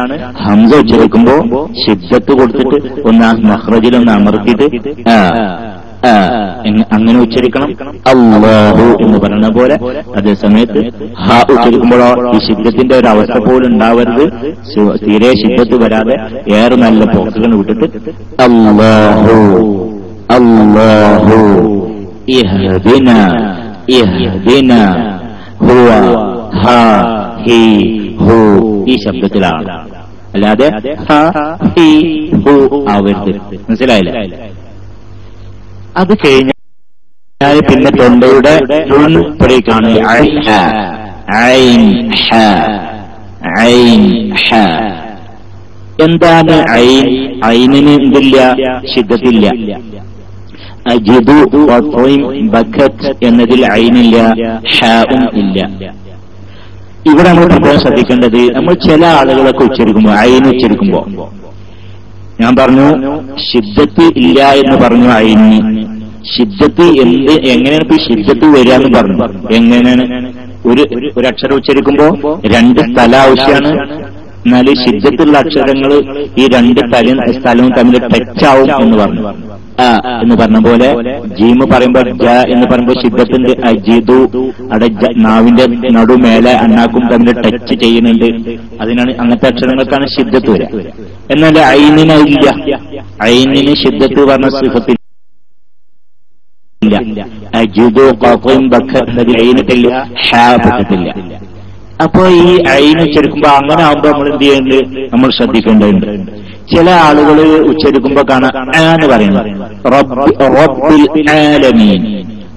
ഹംസ ഉച്ചരിക്കുമ്പോ ശിദ്ദത്ത് കൊടുത്തിട്ട് ഒന്ന് മഖ്റജിലൊന്ന് അമർത്തിയിട്ട് അങ്ങനെ ഉച്ചരിക്കണം. അല്ലാഹു എന്ന് പറയുന്ന പോലെ. അതേ സമയത്ത് ഹ ഉച്ചരിക്കുമ്പോഴോ ഈ ശിദ്ദത്തിന്റെ ഒരു അവസ്ഥ പോലും ഉണ്ടാവരുത്. തീരെ ശിദ്ദത്ത് വരാതെ ഏറെ നല്ല പുറത്തുകൾ വിട്ടിട്ട് അല്ലാഹു അല്ലാഹു ഇഹ്ദിന ഇഹ്ദിന ഹുവ ഹ ഹി ഹു ഈ ശബ്ദത്തിലാണ്, അല്ലാതെ ഹ ഹി ഹു ആവരുത്. മനസ്സിലായില്ല? അത് കഴിഞ്ഞാൽ പിന്നെ തൊണ്ടയുടെ ാണ് എന്താണ് ഐൻ? ഐനിന് എന്തില്ല? ശിദ്ദത്തില്ല. അജിദു ബക്കത്ത് എന്നതിൽ ഐനില്ല, ഹാഉം ഇല്ല. ഇവിടെ നമ്മൾ പ്രത്യേകം ശ്രദ്ധിക്കേണ്ടത്, നമ്മൾ ചില ആളുകളൊക്കെ ഉച്ചരിക്കുമ്പോ ഐൻ ഉച്ചരിക്കുമ്പോ ഞാൻ പറഞ്ഞു ശിദ്ദത്ത് ഇല്ല എന്ന് പറഞ്ഞു. ഐന് ശിദ്ദത്ത് എങ്ങനെയാണ് ഇപ്പൊ ശിദ്ദത്ത് വരിക എന്ന് പറഞ്ഞു. എങ്ങനെയാണ്? ഒരു അക്ഷരം ഉച്ചരിക്കുമ്പോ രണ്ട് സ്ഥലം ആവശ്യമാണ്. എന്നാൽ ഷിദ്ദത്തുള്ള അക്ഷരങ്ങൾ ഈ രണ്ട് സ്ഥലവും തമ്മിൽ ടച്ചാവും എന്ന് പറഞ്ഞു. എന്ന് പറഞ്ഞ പോലെ ജീമ് പറയുമ്പോൾ ജ എന്ന് പറയുമ്പോൾ ഷിദ്ദത്തിന്റെ അജിദു അവിടെ നാവിന്റെ നടുമേലെ അണ്ണാക്കും തമ്മിൽ ടച്ച് ചെയ്യുന്നുണ്ട്. അതിനാണ് അങ്ങനത്തെ അക്ഷരങ്ങൾക്കാണ് ഷിദ്ദത്ത് വരിക. എന്നാൽ ഐനിനില്ല, ഐനിന് ഷിദ്ദത്ത് പറഞ്ഞ സിഫത്തിൽ അജിദു ഖഫും ബക്കത്തിൽ ഐനിട്ടില്ല, ഹാ പറ്റത്തില്ല. അപ്പൊ ഈ ഐന് ഉച്ചരിക്കുമ്പോ അങ്ങനെ ആവുമ്പോ നമ്മൾ എന്ത് ചെയ്യുന്നുണ്ട്, നമ്മൾ ശ്രദ്ധിക്കേണ്ടതുണ്ട്. ചില ആളുകൾ ഉച്ചരിക്കുമ്പോ കാണാം എന്ന് പറയുന്നത് റബ്ബിൽ ആലമീൻ,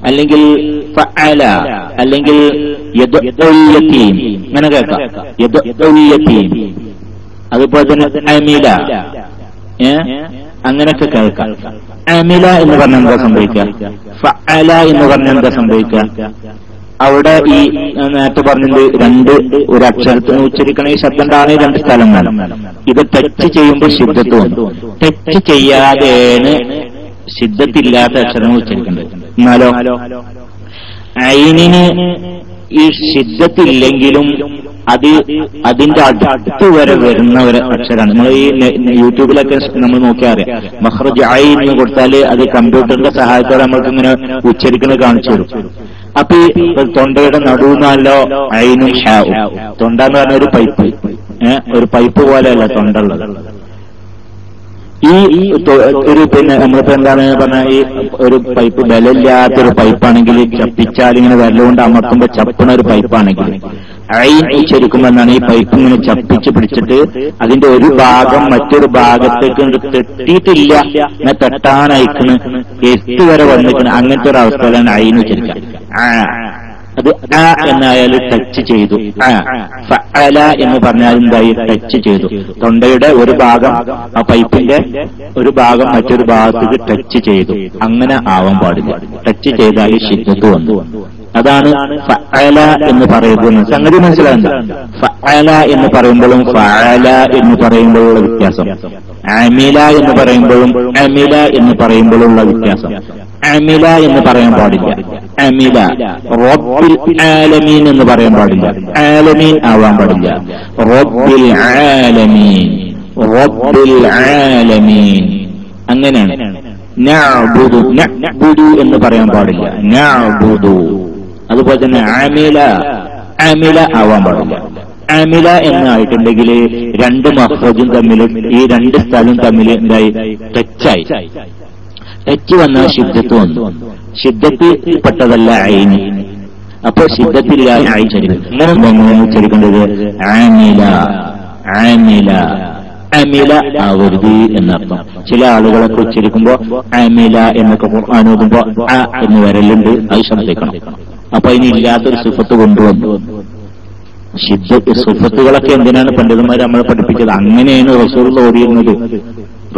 അല്ലെങ്കിൽ ഫഅല, അല്ലെങ്കിൽ യദ്ഉൽ യതീം, ഇങ്ങനെ കേൾക്കാം യദ്ഉൽ യതീം. അതുപോലെ തന്നെ അമില, അങ്ങനെയൊക്കെ കേൾക്കാം. അമില എന്ന് പറഞ്ഞാൽ എന്താ സംഭവിക്കുക, ഫഅല എന്ന് പറഞ്ഞാൽ എന്താ സംഭവിക്കുക? അവിടെ ഈ നേരത്തെ പറഞ്ഞത് ഒരു അക്ഷരത്തിന് ഉച്ചരിക്കണ ഈ ശബ്ദം ഉണ്ടാകുന്ന രണ്ട് സ്ഥലങ്ങളാണ്. ഇത് ടച്ച് ചെയ്യുമ്പോൾ ഷിദ്ദത്ത് വന്നു. ടച്ച് ചെയ്യാതെയാണ് ഷിദ്ദത്തില്ലാത്ത അക്ഷരങ്ങൾ ഉച്ചരിക്കേണ്ടത്. എന്നാലോ ഐനിന് ഈ ഷിദ്ദത്തില്ലെങ്കിലും അതിന്റെ അടുത്ത് വരെ വരുന്ന ഒരു അക്ഷരമാണ്. നമ്മൾ ഈ യൂട്യൂബിലൊക്കെ നമ്മൾ നോക്കിയാൽ അറിയാം, മഖ്റജ് ഐൻ എന്ന് കൊടുത്താല് അത് കമ്പ്യൂട്ടറിന്റെ സഹായത്തോടെ നമ്മൾക്ക് ഇങ്ങനെ ഉച്ചരിക്കുന്നത് കാണിച്ചു തരും. അപ്പൊ ഈ തൊണ്ടയുടെ നടുവിനല്ലോ ഐനും ഹാവും. തൊണ്ട എന്ന് പറഞ്ഞ ഒരു പൈപ്പ്, ഒരു പൈപ്പ് പോലെയല്ല തൊണ്ട ഉള്ളത്. ഈ ഒരു പിന്നെ നമ്മളിപ്പോ എന്താണ് പറഞ്ഞ ഈ ഒരു പൈപ്പ് ബലമില്ലാത്തൊരു പൈപ്പാണെങ്കിൽ ചപ്പിച്ചാൽ ഇങ്ങനെ വിരലുകൊണ്ട് അമർത്തുമ്പോ ചപ്പണ ഒരു പൈപ്പാണെങ്കിൽ ഐൻ ഉച്ചരിക്കുമ്പോ എന്നാണ് ഈ പൈപ്പ് ഇങ്ങനെ ചപ്പിച്ച് പിടിച്ചിട്ട് അതിന്റെ ഒരു ഭാഗം മറ്റൊരു ഭാഗത്തേക്ക് തെട്ടിയിട്ടില്ല, ഇങ്ങനെ തെട്ടാനയക്കണ്, എട്ട് വരെ വന്നിക്കണ്. അങ്ങനത്തെ ഒരു അവസ്ഥയിലാണ് ഐൻ ഉച്ചരിക്കുക. അത് എന്നായാലും ടച്ച് ചെയ്തു. ഫഅല എന്ന് പറഞ്ഞാൽ എന്തായി, ടച്ച് ചെയ്തു. തൊണ്ടയുടെ ഒരു ഭാഗം ആ പൈപ്പിന്റെ ഒരു ഭാഗം മറ്റൊരു ഭാഗത്തേക്ക് ടച്ച് ചെയ്തു. അങ്ങനെ ആവാൻ പാടില്ല. ടച്ച് ചെയ്താൽ ഷിദ്ദത്ത് വന്നു. അതാണ് ഫഅല എന്ന് പറയുന്നത്. സംഗതി മനസ്സിലാകുന്നത് ഫഅല എന്ന് പറയുമ്പോഴും ഫഅല എന്ന് പറയുമ്പോഴുള്ള വ്യത്യാസം, അമില എന്ന് പറയുമ്പോഴും അമില എന്ന് പറയുമ്പോഴുള്ള വ്യത്യാസം. അമില എന്ന് പറയാൻ പാടില്ല, അമില. റബ്ബിൽ ആലമീൻ എന്ന് പറയാൻ പാടില്ല, ആലമീൻ ആവാൻ പാടില്ല. റബ്ബിൽ ആലമീൻ, റബ്ബിൽ ആലമീൻ. അങ്ങനെയാണ്. നഅ്ബുദു, നഅ്ബുദു എന്ന് പറയാൻ പാടില്ല, നഅ്ബുദു. അതുപോലെ തന്നെ അമില, അമില ആവാൻ പാടില്ല. അമില എന്നായിട്ടുണ്ടെങ്കിൽ രണ്ട് മഖ്റജും തമ്മിൽ, ഈ രണ്ട് സ്ഥലവും തമ്മിൽ എന്തായി, ടച്ചായി. ടച്ച് വന്നാൽ ഷിദ്ദത്ത് വന്നു. ഷിദ്ദത്ത് പെട്ടതല്ല ഐന്. അപ്പൊ ഷിദ്ദത്തില്ല ഐൻ ചരിക്കും. ഇങ്ങനെ ഉച്ചരിക്കേണ്ടത് ആമില, ആമില, അമില ആവരുത് എന്നർത്ഥം. ചില ആളുകളൊക്കെ ഉച്ചരിക്കുമ്പോ അമില എന്നൊക്കെ ഖുർആൻ ഓതുമ്പോ അ എന്ന് വരലുണ്ട്, അത് ശ്രദ്ധിക്കണം. അപ്പൊ അതിനില്ലാത്തൊരു സിഫത്ത് കൊണ്ടുവന്നു. സിഫത്തുകളൊക്കെ എന്തിനാണ് പണ്ഡിതന്മാർ നമ്മളെ പഠിപ്പിച്ചത്? അങ്ങനെയാണ് റസൂലുള്ള ഓതിയിരുന്നത്.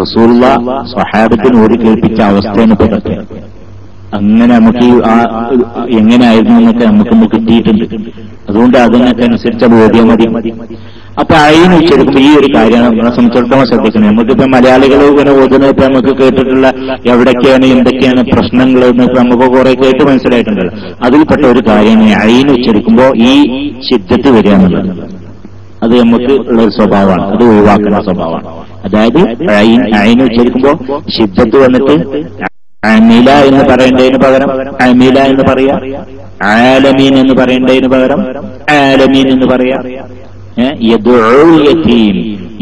റസൂലുള്ള സ്വഹാബത്തിന് ഓതി കേൾപ്പിച്ച അവസ്ഥയാണ് ഇതൊക്കെ. അങ്ങനെ നമുക്ക് എങ്ങനെയായിരുന്നു എന്നൊക്കെ നമുക്കൊന്ന് കിട്ടിയിട്ടുണ്ട്. അതുകൊണ്ട് അതിനൊക്കെ അനുസരിച്ച് ബോധ്യം മതി. അപ്പൊ ഐൻ ഉച്ചരിക്കുമ്പോൾ ഈ ഒരു കാര്യമാണ് നമ്മളെ സംബന്ധിച്ചിടത്തോളം ശ്രദ്ധിക്കുന്നത്. നമുക്കിപ്പോ മലയാളികൾ ഇങ്ങനെ ഓതുന്നത് ഇപ്പൊ നമുക്ക് കേട്ടിട്ടുള്ള എവിടൊക്കെയാണ് എന്തൊക്കെയാണ് പ്രശ്നങ്ങൾ എന്നൊക്കെ നമുക്ക് കുറെ കേട്ട് മനസ്സിലായിട്ടുണ്ടല്ലോ. അതിൽപ്പെട്ട ഒരു കാര്യമാണ് ഐൻ ഉച്ചരിക്കുമ്പോൾ ഈ ഷിദ്ദത്ത് വരിക എന്നുള്ളത്. അത് നമുക്ക് ഉള്ള ഒരു സ്വഭാവമാണ്, അത് ഒഴിവാക്കുന്ന സ്വഭാവമാണ്. അതായത് ഐൻ ഉച്ചരിക്കുമ്പോൾ ഷിദ്ദത്ത് വന്നിട്ട് അമില എന്ന് പറയേണ്ടതിന് പകരം അമില എന്ന് പറയാ, ആലമീൻ എന്ന് പറയേണ്ടതിന് പകരം ആലമീൻ എന്ന് പറയാ. യദ്ഉൽ യതീം,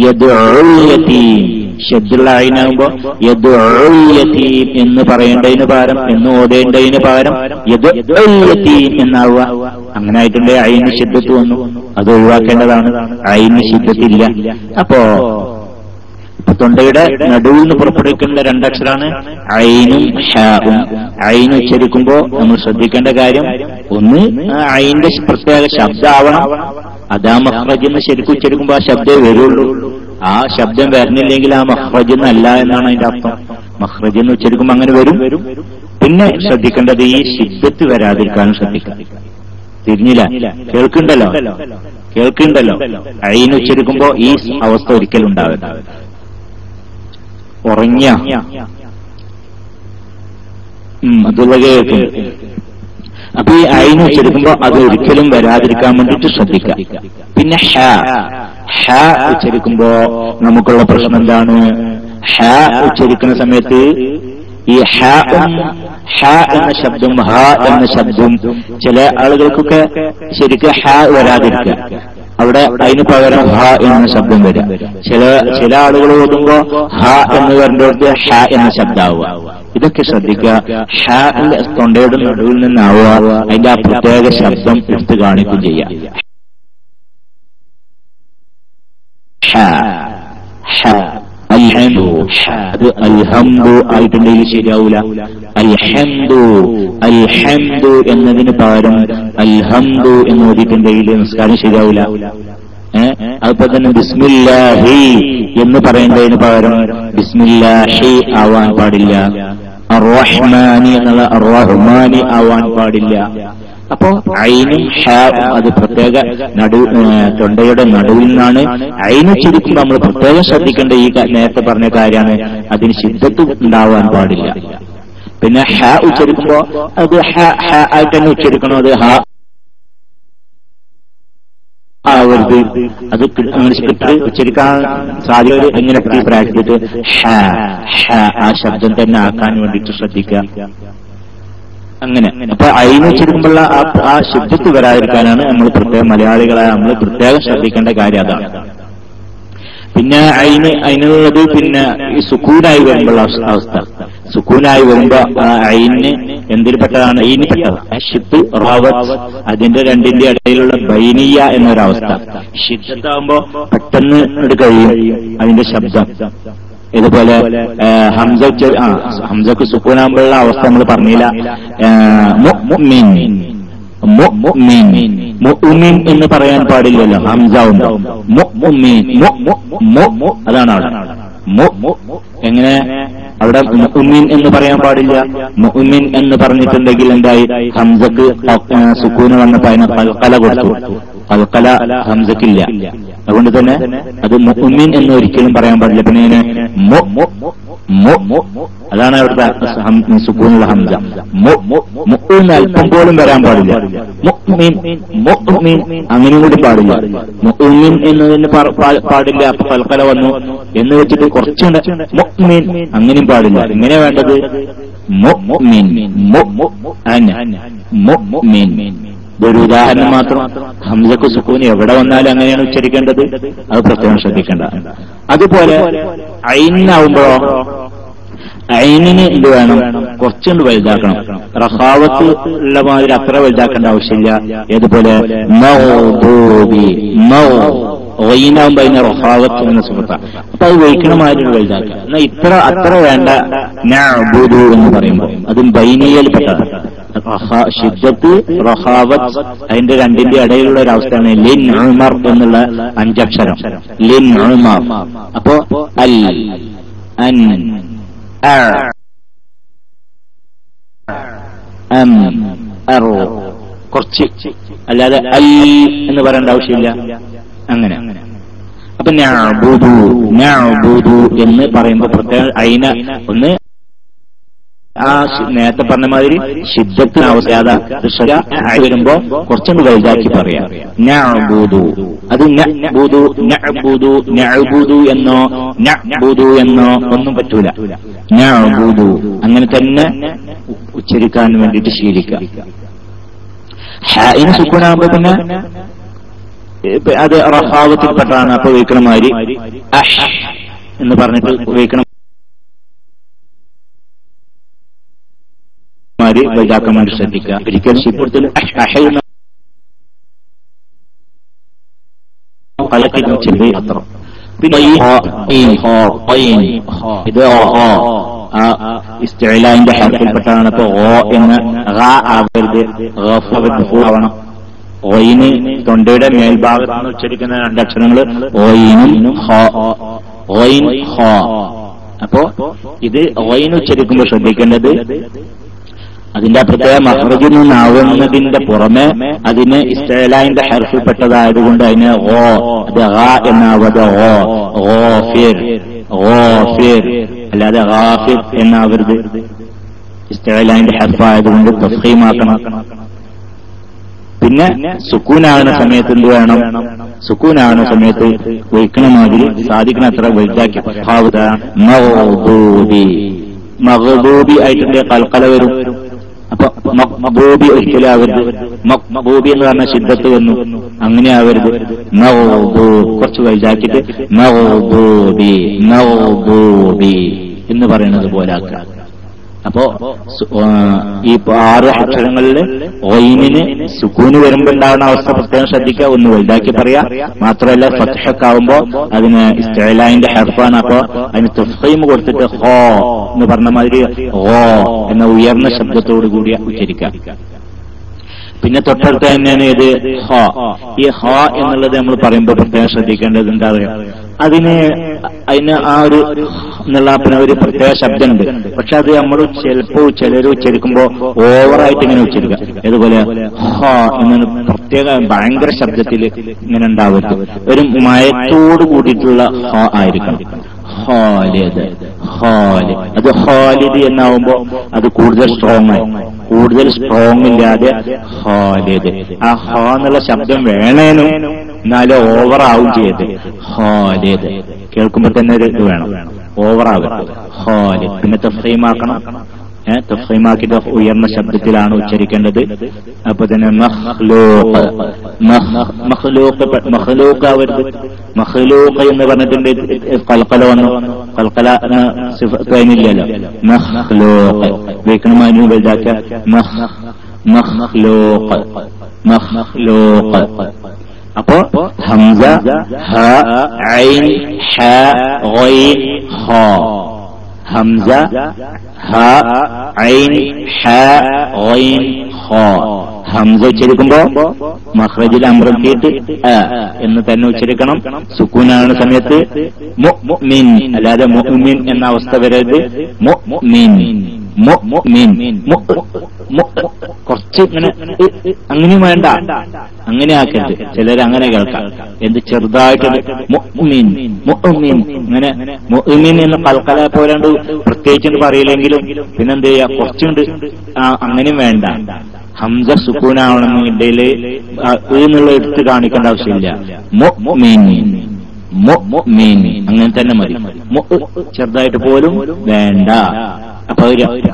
യദ്ഉൽ യതീം ഷദ്ദുള്ള ഐനാകുമ്പോ യദ്ഉൽ യതീം എന്ന് പറയേണ്ടതിന് പകരം, എന്ന് ഓതേണ്ടതിന് പകരം യദ്ഉൽ യതീം എന്നാവുക. അങ്ങനെ ആയിട്ടുണ്ടെങ്കിൽ ഐന് ഷിദ്ദത്ത് വന്നു. അത് ഒഴിവാക്കേണ്ടതാണ്. ഐന് ഷിദ്ദത്തില്ല. അപ്പോ തൊണ്ടയുടെ നടുവിൽ നിന്ന് പുറപ്പെടുവിക്കേണ്ട രണ്ടക്ഷരാണ് ഐനും ഹാവും. ഐൻ ഉച്ചരിക്കുമ്പോ നമ്മൾ ശ്രദ്ധിക്കേണ്ട കാര്യം, ഒന്ന് ഐന്റെ പ്രത്യേക ശബ്ദമാവണം. അതാ മഖ്റജിന്ന് ശരിക്കും ഉച്ചരിക്കുമ്പോ ആ ശബ്ദമേ വരുള്ളൂ. ആ ശബ്ദം വരുന്നില്ലെങ്കിൽ ആ മഖ്റജിന്നല്ല എന്നാണ് അതിന്റെ അർത്ഥം. മഖ്റജിന്ന് ഉച്ചരിക്കുമ്പോ അങ്ങനെ വരും. പിന്നെ ശ്രദ്ധിക്കേണ്ടത് ഈ ഷിദ്ദത്ത് വരാതിരിക്കാനും ശ്രദ്ധിക്കാം. തിരിഞ്ഞില്ല, കേൾക്കുന്നുണ്ടല്ലോ, കേൾക്കുന്നുണ്ടല്ലോ. ഐൻ ഉച്ചരിക്കുമ്പോ ഈ അവസ്ഥ ഒരിക്കലും ഉണ്ടാവില്ല. ഉറങ്ങിയ അതുപോലെ കേൾക്കും. അപ്പൊ ഈ ഐൻ ഉച്ചരിക്കുമ്പോ അത് ഒരിക്കലും വരാതിരിക്കാൻ വേണ്ടിട്ട് ശ്രദ്ധിക്കാം. പിന്നെ ഹ ഉച്ചരിക്കുമ്പോ നമുക്കുള്ള പ്രശ്നം എന്താണ്? ഹ ഉച്ചരിക്കുന്ന സമയത്ത് ഈ ഹ എന്ന ശബ്ദം ഹ എന്ന ശബ്ദം ചില ആളുകൾക്കൊക്കെ ശരിക്കും ഹ വരാതിരിക്കുക, അവിടെ അതിന് പകരം ഹ എന്ന ശബ്ദം വരിക. ചില ആളുകൾ ഓതുമ്പോ ഹ എന്ന് വരേണ്ടടുത്ത് ഹ എന്ന ശബ്ദമാവുക. ഇതൊക്കെ ശ്രദ്ധിക്കുക. ഹ തൊണ്ടയുടെ നടുവിൽ നിന്നാവുക, അതിന്റെ ആ പ്രത്യേക ശബ്ദം എടുത്ത് കാണിക്കുകയും ചെയ്യാം. അത് അൽഹംദു ആയിട്ടുണ്ടെങ്കിൽ ശരിയാവൂല. അൽഹംദു എന്നതിന് പകരം അൽഹംദു എന്ന് ഓതിയിട്ടുണ്ടെങ്കിൽ നിസ്കാരം ശരിയാവൂല. അതുപോലെ തന്നെ ബിസ്മില്ലാഹി എന്ന് പറയുന്നതിന് പകരം ബിസ്മില്ലാഹി ആവാൻ പാടില്ല. അർറഹ്മാനി എന്നുള്ള അർറഹ്മാനി ആവാൻ പാടില്ല. അപ്പോ ഐനും ഹാവും അത് പ്രത്യേക തൊണ്ടയുടെ നടുവിൽ നിന്നാണ്. ഐന് ചുരുക്കുമ്പോൾ നമ്മൾ പ്രത്യേകം ശ്രദ്ധിക്കേണ്ട ഈ നേരത്തെ പറഞ്ഞ കാര്യമാണ്, അതിന് ശിദ്ദത്ത് ഉണ്ടാവാൻ പാടില്ല. പിന്നെ ഹ ഉച്ചരിക്കുമ്പോ അത് ഹ ആയിട്ട് തന്നെ ഉച്ചരിക്കണം. അത് ഹ ആവരുത്. അത് ഉച്ചരിക്കാൻ സാധ്യത എങ്ങനെ പ്രാക്ടീസ് ഹ ആ ശബ്ദം തന്നെ ആക്കാൻ വേണ്ടിയിട്ട് ശ്രദ്ധിക്കുക. അങ്ങനെ അപ്പൊ അയിന് ഉച്ചരിക്കുമ്പോഴുള്ള ആ ശബ്ദത്ത് വരാതിരിക്കാനാണ് നമ്മൾ പ്രത്യേകം മലയാളികളായ നമ്മൾ പ്രത്യേകം ശ്രദ്ധിക്കേണ്ട കാര്യം അതാണ്. പിന്നെ അതിനുള്ളത് പിന്നെ ഈ സുക്കൂനായി വരുമ്പോഴുള്ള അവസ്ഥ. സുക്കൂനായി വരുമ്പോ അയിന് എന്തിൽ പെട്ടതാണ്? അയിന് പെട്ടത് ഷിത്ത് റാവത്ത്, അതിന്റെ രണ്ടിന്റെ ഇടയിലുള്ള ബൈനിയ എന്നൊരവസ്ഥ. ഷിദ്ദത്താകുമ്പോ പെട്ടെന്ന് കഴിയും അതിന്റെ ശബ്ദം. ഇതുപോലെ ഹംസക്ക് സുക്കൂനാകുമ്പോഴുള്ള അവസ്ഥ നമ്മൾ പറഞ്ഞില്ല. മുഅ്മിൻ എന്ന് പറയാൻ പാടില്ലല്ലോ, ഹംസ ഉണ്ടോ. അതാണ് അവിടെ എങ്ങനെ അവിടെ മുഅ്മിൻ എന്ന് പറയാൻ പാടില്ല. മുഅ്മിൻ എന്ന് പറഞ്ഞിട്ടുണ്ടെങ്കിൽ എന്തായി? ഹംസക്ക് സുക്കൂന് വന്നപ്പോ അതിനെ കൽക്കല കൊടുത്തു. കൽക്കല ഹംസക്കില്ല. അതുകൊണ്ട് തന്നെ അത് മുഅ്മിൻ എന്ന് ഒരിക്കലും പറയാൻ പാടില്ല. പിന്നെ അതാണ് അവിടുത്തെ സുക്കൂനുള്ള ഹംസ. മുഅ്മിൻ അല്പം പോലും വരാൻ പാടില്ല. മുഅ്മിൻ അങ്ങനെയും കൂടി പാടില്ല. മുഅ്മിൻ എന്നതിന് പാടില്ല. അപ്പൊ കൽക്കല വന്നു എന്ന് വെച്ചിട്ട് കുറച്ചുണ്ട് മുഅ്മിൻ അങ്ങനെയും പാടില്ല. ഇങ്ങനെ വേണ്ടത് മുഅ്മിൻ. ഇതൊരു ഉദാഹരണം മാത്രം. ഹംസക്ക് സുക്കൂൻ എവിടെ വന്നാലും അങ്ങനെയാണ് ഉച്ചരിക്കേണ്ടത്. അത് പ്രത്യേകം ശ്രദ്ധിക്കേണ്ട. അതുപോലെ ഐനാവുമ്പോഴോ ഐനിന് എന്ത് വേണം? കുറച്ചുകൊണ്ട് വലുതാക്കണം. റഹാവത്ത് ഉള്ള മാതിരി അത്ര വലുതാക്കേണ്ട ആവശ്യമില്ല. ഏതുപോലെ ഒയിനാവുമ്പോ അതിന് റഹാവത്ത് എന്ന സുഹൃത്ത. അപ്പൊ അത് വഹിക്കണ മാതിരി വലുതാക്കുക. എന്നാൽ അത്ര വേണ്ട. നഅ്ബുദു എന്ന് പറയുമ്പോൾ അതും ബൈനിയയിൽ പെട്ടതാണ്. ഷിദ്ദത്ത് റഹാവത്ത് അതിന്റെ രണ്ടിന്റെ ഇടയിലുള്ള ഒരു അവസ്ഥയാണ് ലിൻ ഉമർ എന്നുള്ള 5 അക്ഷരം. ലിൻ ഉമർ. അപ്പോ അൽ അൻ കുറച്ച്, അല്ലാതെ അൽ എന്ന് പറയേണ്ട ആവശ്യമില്ല. അങ്ങനെ അപ്പൊ നഅ്ബുദു എന്ന് പറയുമ്പോ പ്രത്യേകം അയിന ഒന്ന് ആ നേരത്തെ പറഞ്ഞ മാതിരി ശിദ്ദത്തിന് അവസ്ഥ വരുമ്പോ കുറച്ചും വലുതാക്കി പറയാം. നഅ്ബുദു അത് നഅ്ബുദു എന്നോ ഒന്നും പറ്റൂല. നഅ്ബുദു അങ്ങനെ തന്നെ ഉച്ചരിക്കാൻ വേണ്ടിയിട്ട് ശീലിക്കുക. ഹാഇന് സുക്കൂനാകുമ്പോ പിന്നെ അത് റഹാവത്തിൽപ്പെട്ടതാണ്. അപ്പൊ വയ്ക്കണ മാതിരി അഹ് എന്ന് പറഞ്ഞിട്ട് വയ്ക്കണം മാതിരി വൈകാക്കാൻ വേണ്ടി ശ്രദ്ധിക്കുക. ഒരിക്കൽ ശിപ്പത്തിൽ അത്ര. പിന്നെ ഇത് ഇസ്തിഅലാന്റെ ഹർഫിൽപ്പെട്ടതാണ്. അപ്പൊ ഓ എന്ന് ആവരുത്, ആവണം. ഓയിന് തൊണ്ടയുടെ മേൽഭാഗത്ത് നിന്ന് ഉച്ചരിക്കുന്ന 2 അക്ഷരങ്ങൾ ഓയിനും ഓയിൻ ഹോ. അപ്പോ ഇത് ഓയിന് ഉച്ചരിക്കുമ്പോൾ ശ്രദ്ധിക്കേണ്ടത് അതിന്റെ പ്രത്യേക മഖ്റജിൽ നിന്നാവുന്നതിന്റെ പുറമെ അതിന് ഇസ്തിഅലാന്റെ ഹർഫിൽപ്പെട്ടതായതുകൊണ്ട് അതിന് ഓ അത് എന്നാവത് ഓഫിർ അല്ലാതെ ഗാഫിർ എന്നാവരുത്. ഇസ്തിഅലാന്റെ ഹർഫായതുകൊണ്ട് തഫ്ഖീമാക്കണം. പിന്നെ സുക്കൂനാകുന്ന സമയത്ത് എന്ത് വേണം? സുക്കൂനാകുന്ന സമയത്ത് വയ്ക്കണ മാതിരി സാധിക്കണ അത്ര വലുതാക്കി മഗ്ദൂബി ആയിട്ടുണ്ട് കൽക്കല വരും. അപ്പൊ മഖ്ബൂബി ഒരിക്കലും ആവരുത്. മഖ്ബൂബി എന്ന് പറഞ്ഞ ശിദ്ദത്ത് വന്നു, അങ്ങനെ ആവരുത്. കുറച്ച് വലുതാക്കിയിട്ട് മഗ്ദൂബി എന്ന് പറയുന്നത് പോലെ ആക്കുക. അപ്പോ ഈ 6 അക്ഷരങ്ങളില് ഗൈനിന് സുക്കൂന് വരുമ്പോ ഉണ്ടാകുന്ന അവസ്ഥ പ്രത്യേകം ശ്രദ്ധിക്കുക. ഒന്ന് വലുതാക്കി പറയാ. മാത്രമല്ല ഫത്ഹൊക്കെ ആവുമ്പോ അതിന് ഇസ്തിഅലാന്റെ ഹർഫാണ്. അപ്പോ അതിന് തഫ്ഖീം കൊടുത്തിട്ട് ഹോ എന്ന് പറഞ്ഞ മാതിരി ഹോ എന്ന ഉയർന്ന ശബ്ദത്തോടു കൂടി ഉച്ചരിക്കാം. പിന്നെ തൊട്ടടുത്ത് തന്നെയാണ് ഇത് ഹ. ഈ ഹ എന്നുള്ളത് നമ്മൾ പറയുമ്പോൾ പ്രത്യേകം ശ്രദ്ധിക്കേണ്ടത് എന്താ പറയുക, അതിന് ആ ഒരു എന്നുള്ള ഒരു പ്രത്യേക ശബ്ദമുണ്ട്. പക്ഷെ അത് നമ്മൾ ചിലപ്പോൾ ചിലർ ഉച്ചരിക്കുമ്പോ ഓവറായിട്ട് ഇങ്ങനെ ഉച്ചരിക്കുക. അതുപോലെ ഹ എന്നൊരു പ്രത്യേക ഭയങ്കര ശബ്ദത്തിൽ ഇങ്ങനെ ഉണ്ടാവരുത്. ഒരു മയത്തോട് കൂടിയിട്ടുള്ള ഹ ആയിരിക്കണം. ഖാലിദ് അത് ഖാലിദ് എന്നാവുമ്പോ അത് കൂടുതൽ സ്ട്രോങ് ആയി. കൂടുതൽ സ്ട്രോങ് ഇല്ലാതെ ഖാലിദ്. ആ ഹ എന്നുള്ള ശബ്ദം വേണേനും എന്നാലും ഓവറാവും ചെയ്ത് ഖാലിദ്. കേൾക്കുമ്പോ തന്നെ ഒരു ഇത് വേണം, ഓവറാവരുത്. ഖാലിദ്. പിന്നെ തഫ്ഖീമാക്കണം. തഫ്ഖീമാക്കിയിട്ട് ഉയർന്ന ശബ്ദത്തിലാണ് ഉച്ചരിക്കേണ്ടത്. അപ്പൊ തന്നെ മഖ്ലൂഖ് ആവരുത്. മഖ്ലൂഖ് എന്ന് പറഞ്ഞിട്ടുണ്ട് ഖൽഖല വന്നു. ഖൽഖല സിഫത്തില്ലല്ലോ. മഖ്ലൂഖ് വീക്കണമാനും വലുതാക്ക. മഖ്ലൂഖ്. അപ്പോ ഹംസ ഹ ഐൻ ഹ ഗൈൻ ഹ. ഹംസ ഹ ഐൻ ഹ ഗൈൻ ഹ. ഹംസ ഉച്ചരിക്കുമ്പോ മഖ്റജിൽ അമർത്തിയിട്ട് എന്ന് തന്നെ ഉച്ചരിക്കണം. സുക്കൂനാകുന്ന സമയത്ത് മുഅ്മിൻ അല്ലാതെ മുഅ്മിൻ എന്ന അവസ്ഥ വരരുത്. മുഅ്മിൻ കുറച്ച് ഇങ്ങനെ അങ്ങനെയും വേണ്ട, അങ്ങനെ ആക്കരുത്. ചിലർ അങ്ങനെ കേൾക്കാം. എന്ത് ചെറുതായിട്ട് മുഅ്മിൻ ഇങ്ങനെ മുഅ്മിൻ എന്ന് കൽക്കല പോലാണ്ട് പ്രത്യേകിച്ചുണ്ട് പറയില്ലെങ്കിലും പിന്നെന്ത് ചെയ്യാ, കുറച്ചുണ്ട് അങ്ങനെയും വേണ്ട. ഹംസ സുക്കൂനാവണമെന്നുണ്ടെങ്കിൽ എന്നുള്ള എടുത്ത് കാണിക്കേണ്ട ആവശ്യമില്ല. മുഅ്മിൻ അങ്ങനെ തന്നെ മതി. ചെറുതായിട്ട് പോലും വേണ്ട. അപ്പൊ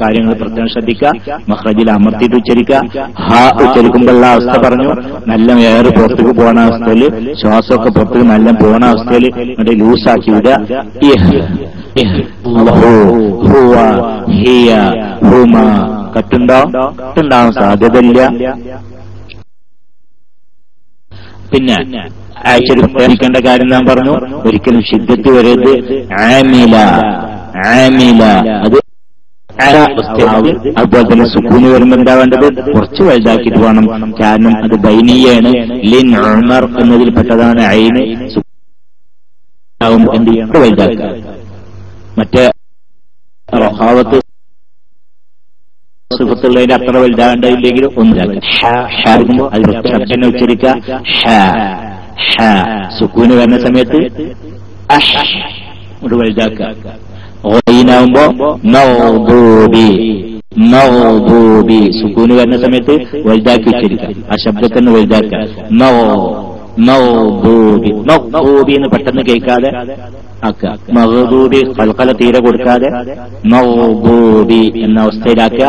കാര്യങ്ങൾ പ്രത്യേകം ശ്രദ്ധിക്കുക. മഖ്റജിൽ അമർത്തിയിട്ട് ഉച്ചരിക്കുക. ഹ ഉച്ചരിക്കുമ്പോഴുള്ള അവസ്ഥ പറഞ്ഞു. നല്ല എയർ പുറത്തേക്ക് പോകുന്ന അവസ്ഥയിൽ, ശ്വാസമൊക്കെ പുറത്തേക്ക് നല്ല പോകുന്ന അവസ്ഥയിൽ എന്നിട്ട് ലൂസാക്കി വിടുക. കട്ടുണ്ടാവാൻ സാധ്യതയില്ല. പിന്നെ ശ്രദ്ധിക്കേണ്ട കാര്യം ഞാൻ പറഞ്ഞു, ഒരിക്കലും ശിദ്ദത്ത് വരരുത്. ആമില അത് അതുപോലെ തന്നെ സുക്കൂന് വരുമ്പോൾ എന്താ വേണ്ടത്, കുറച്ച് വലുതാക്കിയിട്ട് വേണം. കാരണം അത് ബൈനിയാണ്. ലിൻ ഉമർ എന്നതിൽപ്പെട്ടതാണ് ഐന്. എന്ത് ചെയ്യണം, വലുതാക്കുക. മറ്റേ റഹാവത്ത് സുഹൃത്തുള്ളതിന്റെ അത്ര വലുതാകേണ്ടതില്ലെങ്കിലും ഒന്നിലാക്കുക. അത് ശബ്ദം ഉച്ചരിക്കുക. സുക്കൂന് വരുന്ന സമയത്ത് ഒരു വലുതാക്കുക. ഓയിനാവുമ്പോ മൗദൂബി സുക്കൂന് വരുന്ന സമയത്ത് വലുതാക്കി ഉച്ചരിക്കുക. ആ ശബ്ദത്തിന് വലുതാക്കുക. മൗദൂബി എന്ന് പെട്ടെന്ന് കേൾക്കാതെ ആക്കുക. മഗ്ദൂബി ഖൽഖല തീരെ കൊടുക്കാതെ മൗദൂബി എന്ന അവസ്ഥയിലാക്കുക.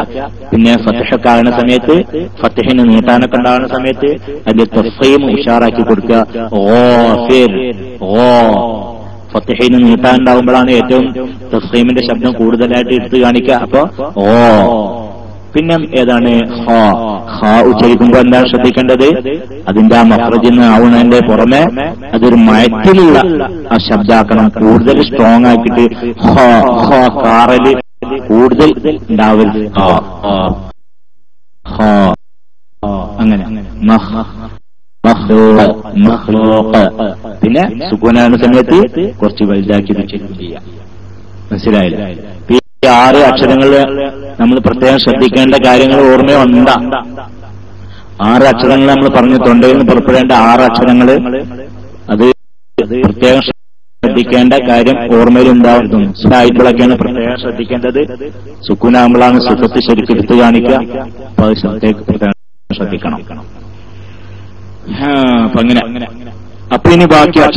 പിന്നെ ഫത്ഹൊക്കെ ആകുന്ന സമയത്ത്, ഫത്ഹിന് നീട്ടാനൊക്കെ ഉണ്ടാകുന്ന സമയത്ത് അതിന്റെ തഫ്ഖീം ഉഷാറാക്കി കൊടുക്കുക. ഫത്ഹിന് നീട്ടാനുണ്ടാവുമ്പോഴാണ് ഏറ്റവും തഫ്ഖീമിന്റെ ശബ്ദം കൂടുതലായിട്ട് എടുത്തു കാണിക്കുക. അപ്പൊ പിന്നെ ഏതാണ് ഹ ഉച്ചരിക്കുമ്പോ എന്താണ് ശ്രദ്ധിക്കേണ്ടത്, അതിന്റെ ആ മഖ്റജിന് ആവുന്നതിന്റെ പുറമെ അതൊരു മയത്തിലുള്ള ആ ശബ്ദാക്കണം. കൂടുതൽ സ്ട്രോങ് ആക്കിയിട്ട് കാറല് കൂടുതൽ ഉണ്ടാവരുത്. അങ്ങനെ പിന്നെ സുക്കൂനാകുന്ന സമയത്ത് കുറച്ച് വലുതാക്കി ചെയ്യാം. മനസ്സിലായില്ല? ഈ 6 അക്ഷരങ്ങള് നമ്മൾ പ്രത്യേകം ശ്രദ്ധിക്കേണ്ട കാര്യങ്ങൾ ഓർമ്മയുണ്ടാ? 6 അക്ഷരങ്ങൾ നമ്മൾ പറഞ്ഞു. തൊണ്ടയിൽ നിന്ന് പുറപ്പെടേണ്ട 6 അക്ഷരങ്ങള് അത് പ്രത്യേകം ശ്രദ്ധിക്കേണ്ട കാര്യം ഓർമ്മയിലുണ്ടാവുന്നു. ആയിട്ടുള്ളൊക്കെയാണ് പ്രത്യേകം ശ്രദ്ധിക്കേണ്ടത്. സുക്കൂനാകുമ്പോഴാണ് സുഖത്ത് ശരിക്കും എടുത്തു കാണിക്കുക. അപ്പൊ അത് പ്രത്യേകം ശ്രദ്ധിക്കണം. അപ്പൊ അങ്ങനെ. അപ്പൊ ഇനി ബാക്കിയുള്ള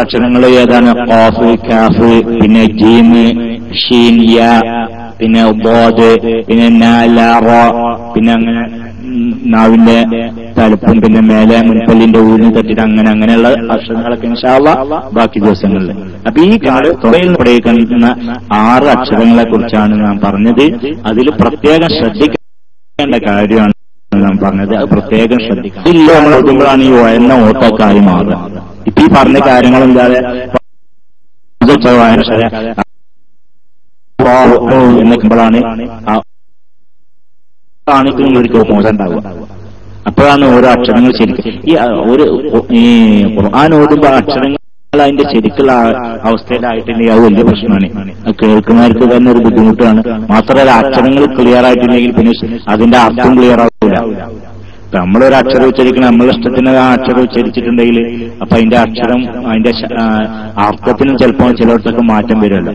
അക്ഷരങ്ങൾ ഏതാണ്? ഖാഫ്, കാഫ്, പിന്നെ ജീം, ഷീൻ, യാ, പിന്നെ ബോദ്, പിന്നെ നാ, ലാ, റ, പിന്നെ അങ്ങനെ നാവിന്റെ തലപ്പും പിന്നെ മേലെ മുൻപല്ലിന്റെ ഊരിന് തട്ടിട്ട് അങ്ങനെയുള്ള അക്ഷരങ്ങളൊക്കെ ഇൻഷാ അല്ലാഹ് ബാക്കി ദിവസങ്ങളിൽ. അപ്പൊ ഈ കാലത്തുറയിൽ പ്രയോഗിക്കുന്ന 6 അക്ഷരങ്ങളെ കുറിച്ചാണ് നാം പറഞ്ഞത്. അതിൽ പ്രത്യേകം ശ്രദ്ധിക്കേണ്ട കാര്യമാണ് നാം പറഞ്ഞത്. അത് പ്രത്യേകം ശ്രദ്ധിക്കണം. ഇല്ല നമ്മൾ എഴുതുമ്പോഴാണ് ഈ എണ്ണ ഓട്ടക്കാരി മാറുക. ഇപ്പൊ ഈ പറഞ്ഞ കാര്യങ്ങളെന്താതെ എന്നൊക്കെയുമ്പോഴാണ് ഒരിക്കൽ മോശം ഉണ്ടാവുക. അപ്പോഴാണ് ഓരോ അക്ഷരങ്ങൾ ശരിക്കും ഈ ഖുർആൻ ഓതുമ്പോ അക്ഷരങ്ങൾ അതിന്റെ ശരിക്കുള്ള അവസ്ഥയിലായിട്ടുണ്ടെങ്കിൽ അത് വലിയ പ്രശ്നമാണ്. അത് കേൾക്കുന്നവർക്ക് തന്നെ ഒരു ബുദ്ധിമുട്ടാണ്. മാത്രമല്ല അക്ഷരങ്ങൾ ക്ലിയർ ആയിട്ടുണ്ടെങ്കിൽ പിന്നെ അതിന്റെ അർത്ഥം ക്ലിയർ ആവില്ല. നമ്മളൊരു അക്ഷരം ഉച്ചരിക്കണം, നമ്മളെ ഇഷ്ടത്തിന് ആ അക്ഷരം ഉച്ചരിച്ചിട്ടുണ്ടെങ്കിൽ അപ്പൊ അതിന്റെ അക്ഷരം അതിന്റെ അർത്ഥത്തിനും ചിലപ്പോൾ ചിലയിടത്തൊക്കെ മാറ്റം വരുമല്ലോ.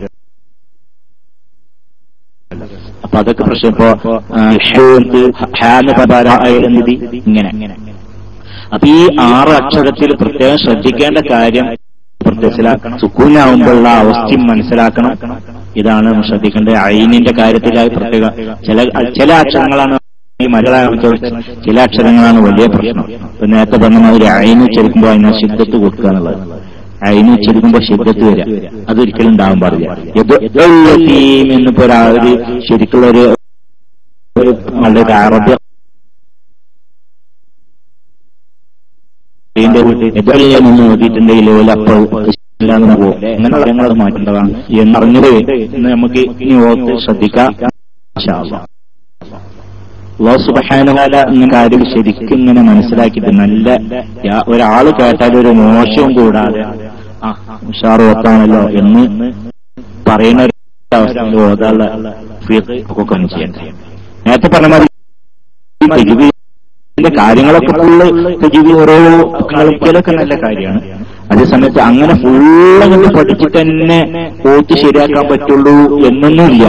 അപ്പൊ അതൊക്കെ പ്രശ്നം. ഇപ്പോ ഇങ്ങനെ. അപ്പൊ ഈ 6 അക്ഷരത്തിൽ പ്രത്യേകം ശ്രദ്ധിക്കേണ്ട കാര്യം പ്രത്യേകിച്ച് സുക്കൂനാവുമ്പോഴുള്ള അവസ്ഥയും മനസ്സിലാക്കണം. ഇതാണ് ശ്രദ്ധിക്കേണ്ടത്. ഐനിന്റെ കാര്യത്തിലായി പ്രത്യേക ചില അക്ഷരങ്ങളാണ് ഈ മലയാളം, ചില അക്ഷരങ്ങളാണ് വലിയ പ്രശ്നം. നേരത്തെ പറഞ്ഞ ഒരു ഐന് ഉച്ചരിക്കുമ്പോൾ അതിനെ ശിദ്ദത്ത് കൊടുക്കുക എന്നുള്ളത്. ഐന് ഉച്ചരിക്കുമ്പോൾ ശിദ്ദത്ത് വരിക അതൊരിക്കലും ഉണ്ടാവാൻ പാടില്ല. എന്നിപ്പോ ഒരു ശരിക്കുള്ള ഒരു വളരെ അറബ് നോക്കിയിട്ടുണ്ടെങ്കിൽ അപ്പോൾ അങ്ങനെയുള്ള ഞങ്ങളത് മാറ്റേണ്ടതാണ് എന്നറിഞ്ഞത് നമുക്ക് ഇനി ഓർത്ത് ശ്രദ്ധിക്കാം. അല്ലാഹു സുബ്ഹാനഹു വ തആല ഇങ്ങനെ കാര്യം ശരിക്കും ഇങ്ങനെ മനസ്സിലാക്കിയിട്ട് നല്ല ഒരാള് കേട്ടാൽ ഒരു മോശവും കൂടാതെ ഉഷാർ ഓർത്താണല്ലോ എന്ന് പറയുന്ന ഒരു അവസ്ഥ ഓതാനുള്ള ഒക്കെ ചെയ്യണ്ടേ. നേരത്തെ പറഞ്ഞ മാതിരി കാര്യങ്ങളൊക്കെ ഫുള്ള് തജ്വീദ് ഓരോ കളിക്കലൊക്കെ നല്ല കാര്യമാണ്. അതേസമയത്ത് അങ്ങനെ ഫുള്ള് പഠിച്ചിട്ട് തന്നെ ഓത്ത് ശരിയാക്കാൻ പറ്റുള്ളൂ എന്നൊന്നുമില്ല.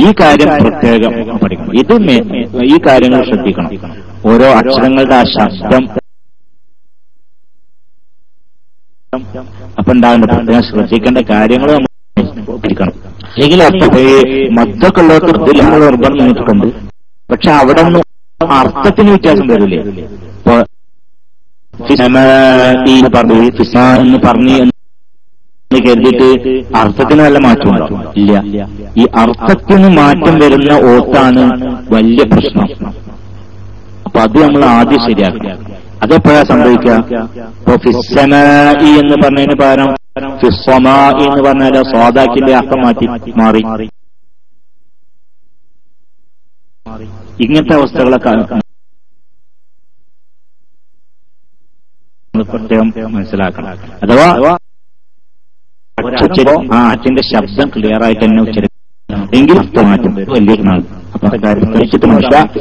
ഈ കാര്യം പ്രത്യേകം പഠിക്കണം. ഈ കാര്യങ്ങൾ ശ്രദ്ധിക്കണം. ഓരോ അക്ഷരങ്ങളുടെ ആ ശബ്ദം അപ്പൊ ഉണ്ടാകേണ്ട പ്രത്യേകം ശ്രദ്ധിക്കേണ്ട കാര്യങ്ങൾ നമ്മൾ പഠിക്കണം. അല്ലെങ്കിൽ മദ്ദൊക്കെ ഉള്ളവർക്ക് നമ്മൾ നിർബന്ധം നിന്നിട്ടുണ്ട്. പക്ഷെ അവിടെ നിന്ന് അർത്ഥത്തിന് വ്യത്യാസം വരില്ലേ? ഇപ്പൊ എന്ന് പറഞ്ഞ് കരുതിയിട്ട് അർത്ഥത്തിന് വല്ല മാറ്റമുണ്ടോ? ഇല്ല. ഈ അർത്ഥത്തിന് മാറ്റം വരുന്ന ഓത്താണ് വലിയ പ്രശ്നം. അപ്പൊ അത് നമ്മൾ ആദ്യം ശരിയാക്കുക. അതെപ്പോഴാ സംഭവിക്കുക? ഇപ്പൊ ഫിസ്സമാഇ എന്ന് പറഞ്ഞതിന് പകരം ഫിസ്സമാഇ എന്ന് പറഞ്ഞാൽ സ്വാദാക്കിന്റെ അർത്ഥം മാറി. ഇങ്ങനത്തെ അവസ്ഥകളൊക്കെ പ്രത്യേകം മനസ്സിലാക്കണം. അഥവാ ആ അച്ഛന്റെ ശബ്ദം ക്ലിയർ ആയിട്ട് തന്നെ ഉച്ചരിക്കണം. എങ്കിൽ മാറ്റം വലിയ നാൾ. അപ്പൊ കാര്യം കഴിച്ചിട്ട് മനസ്സിലാക്കി.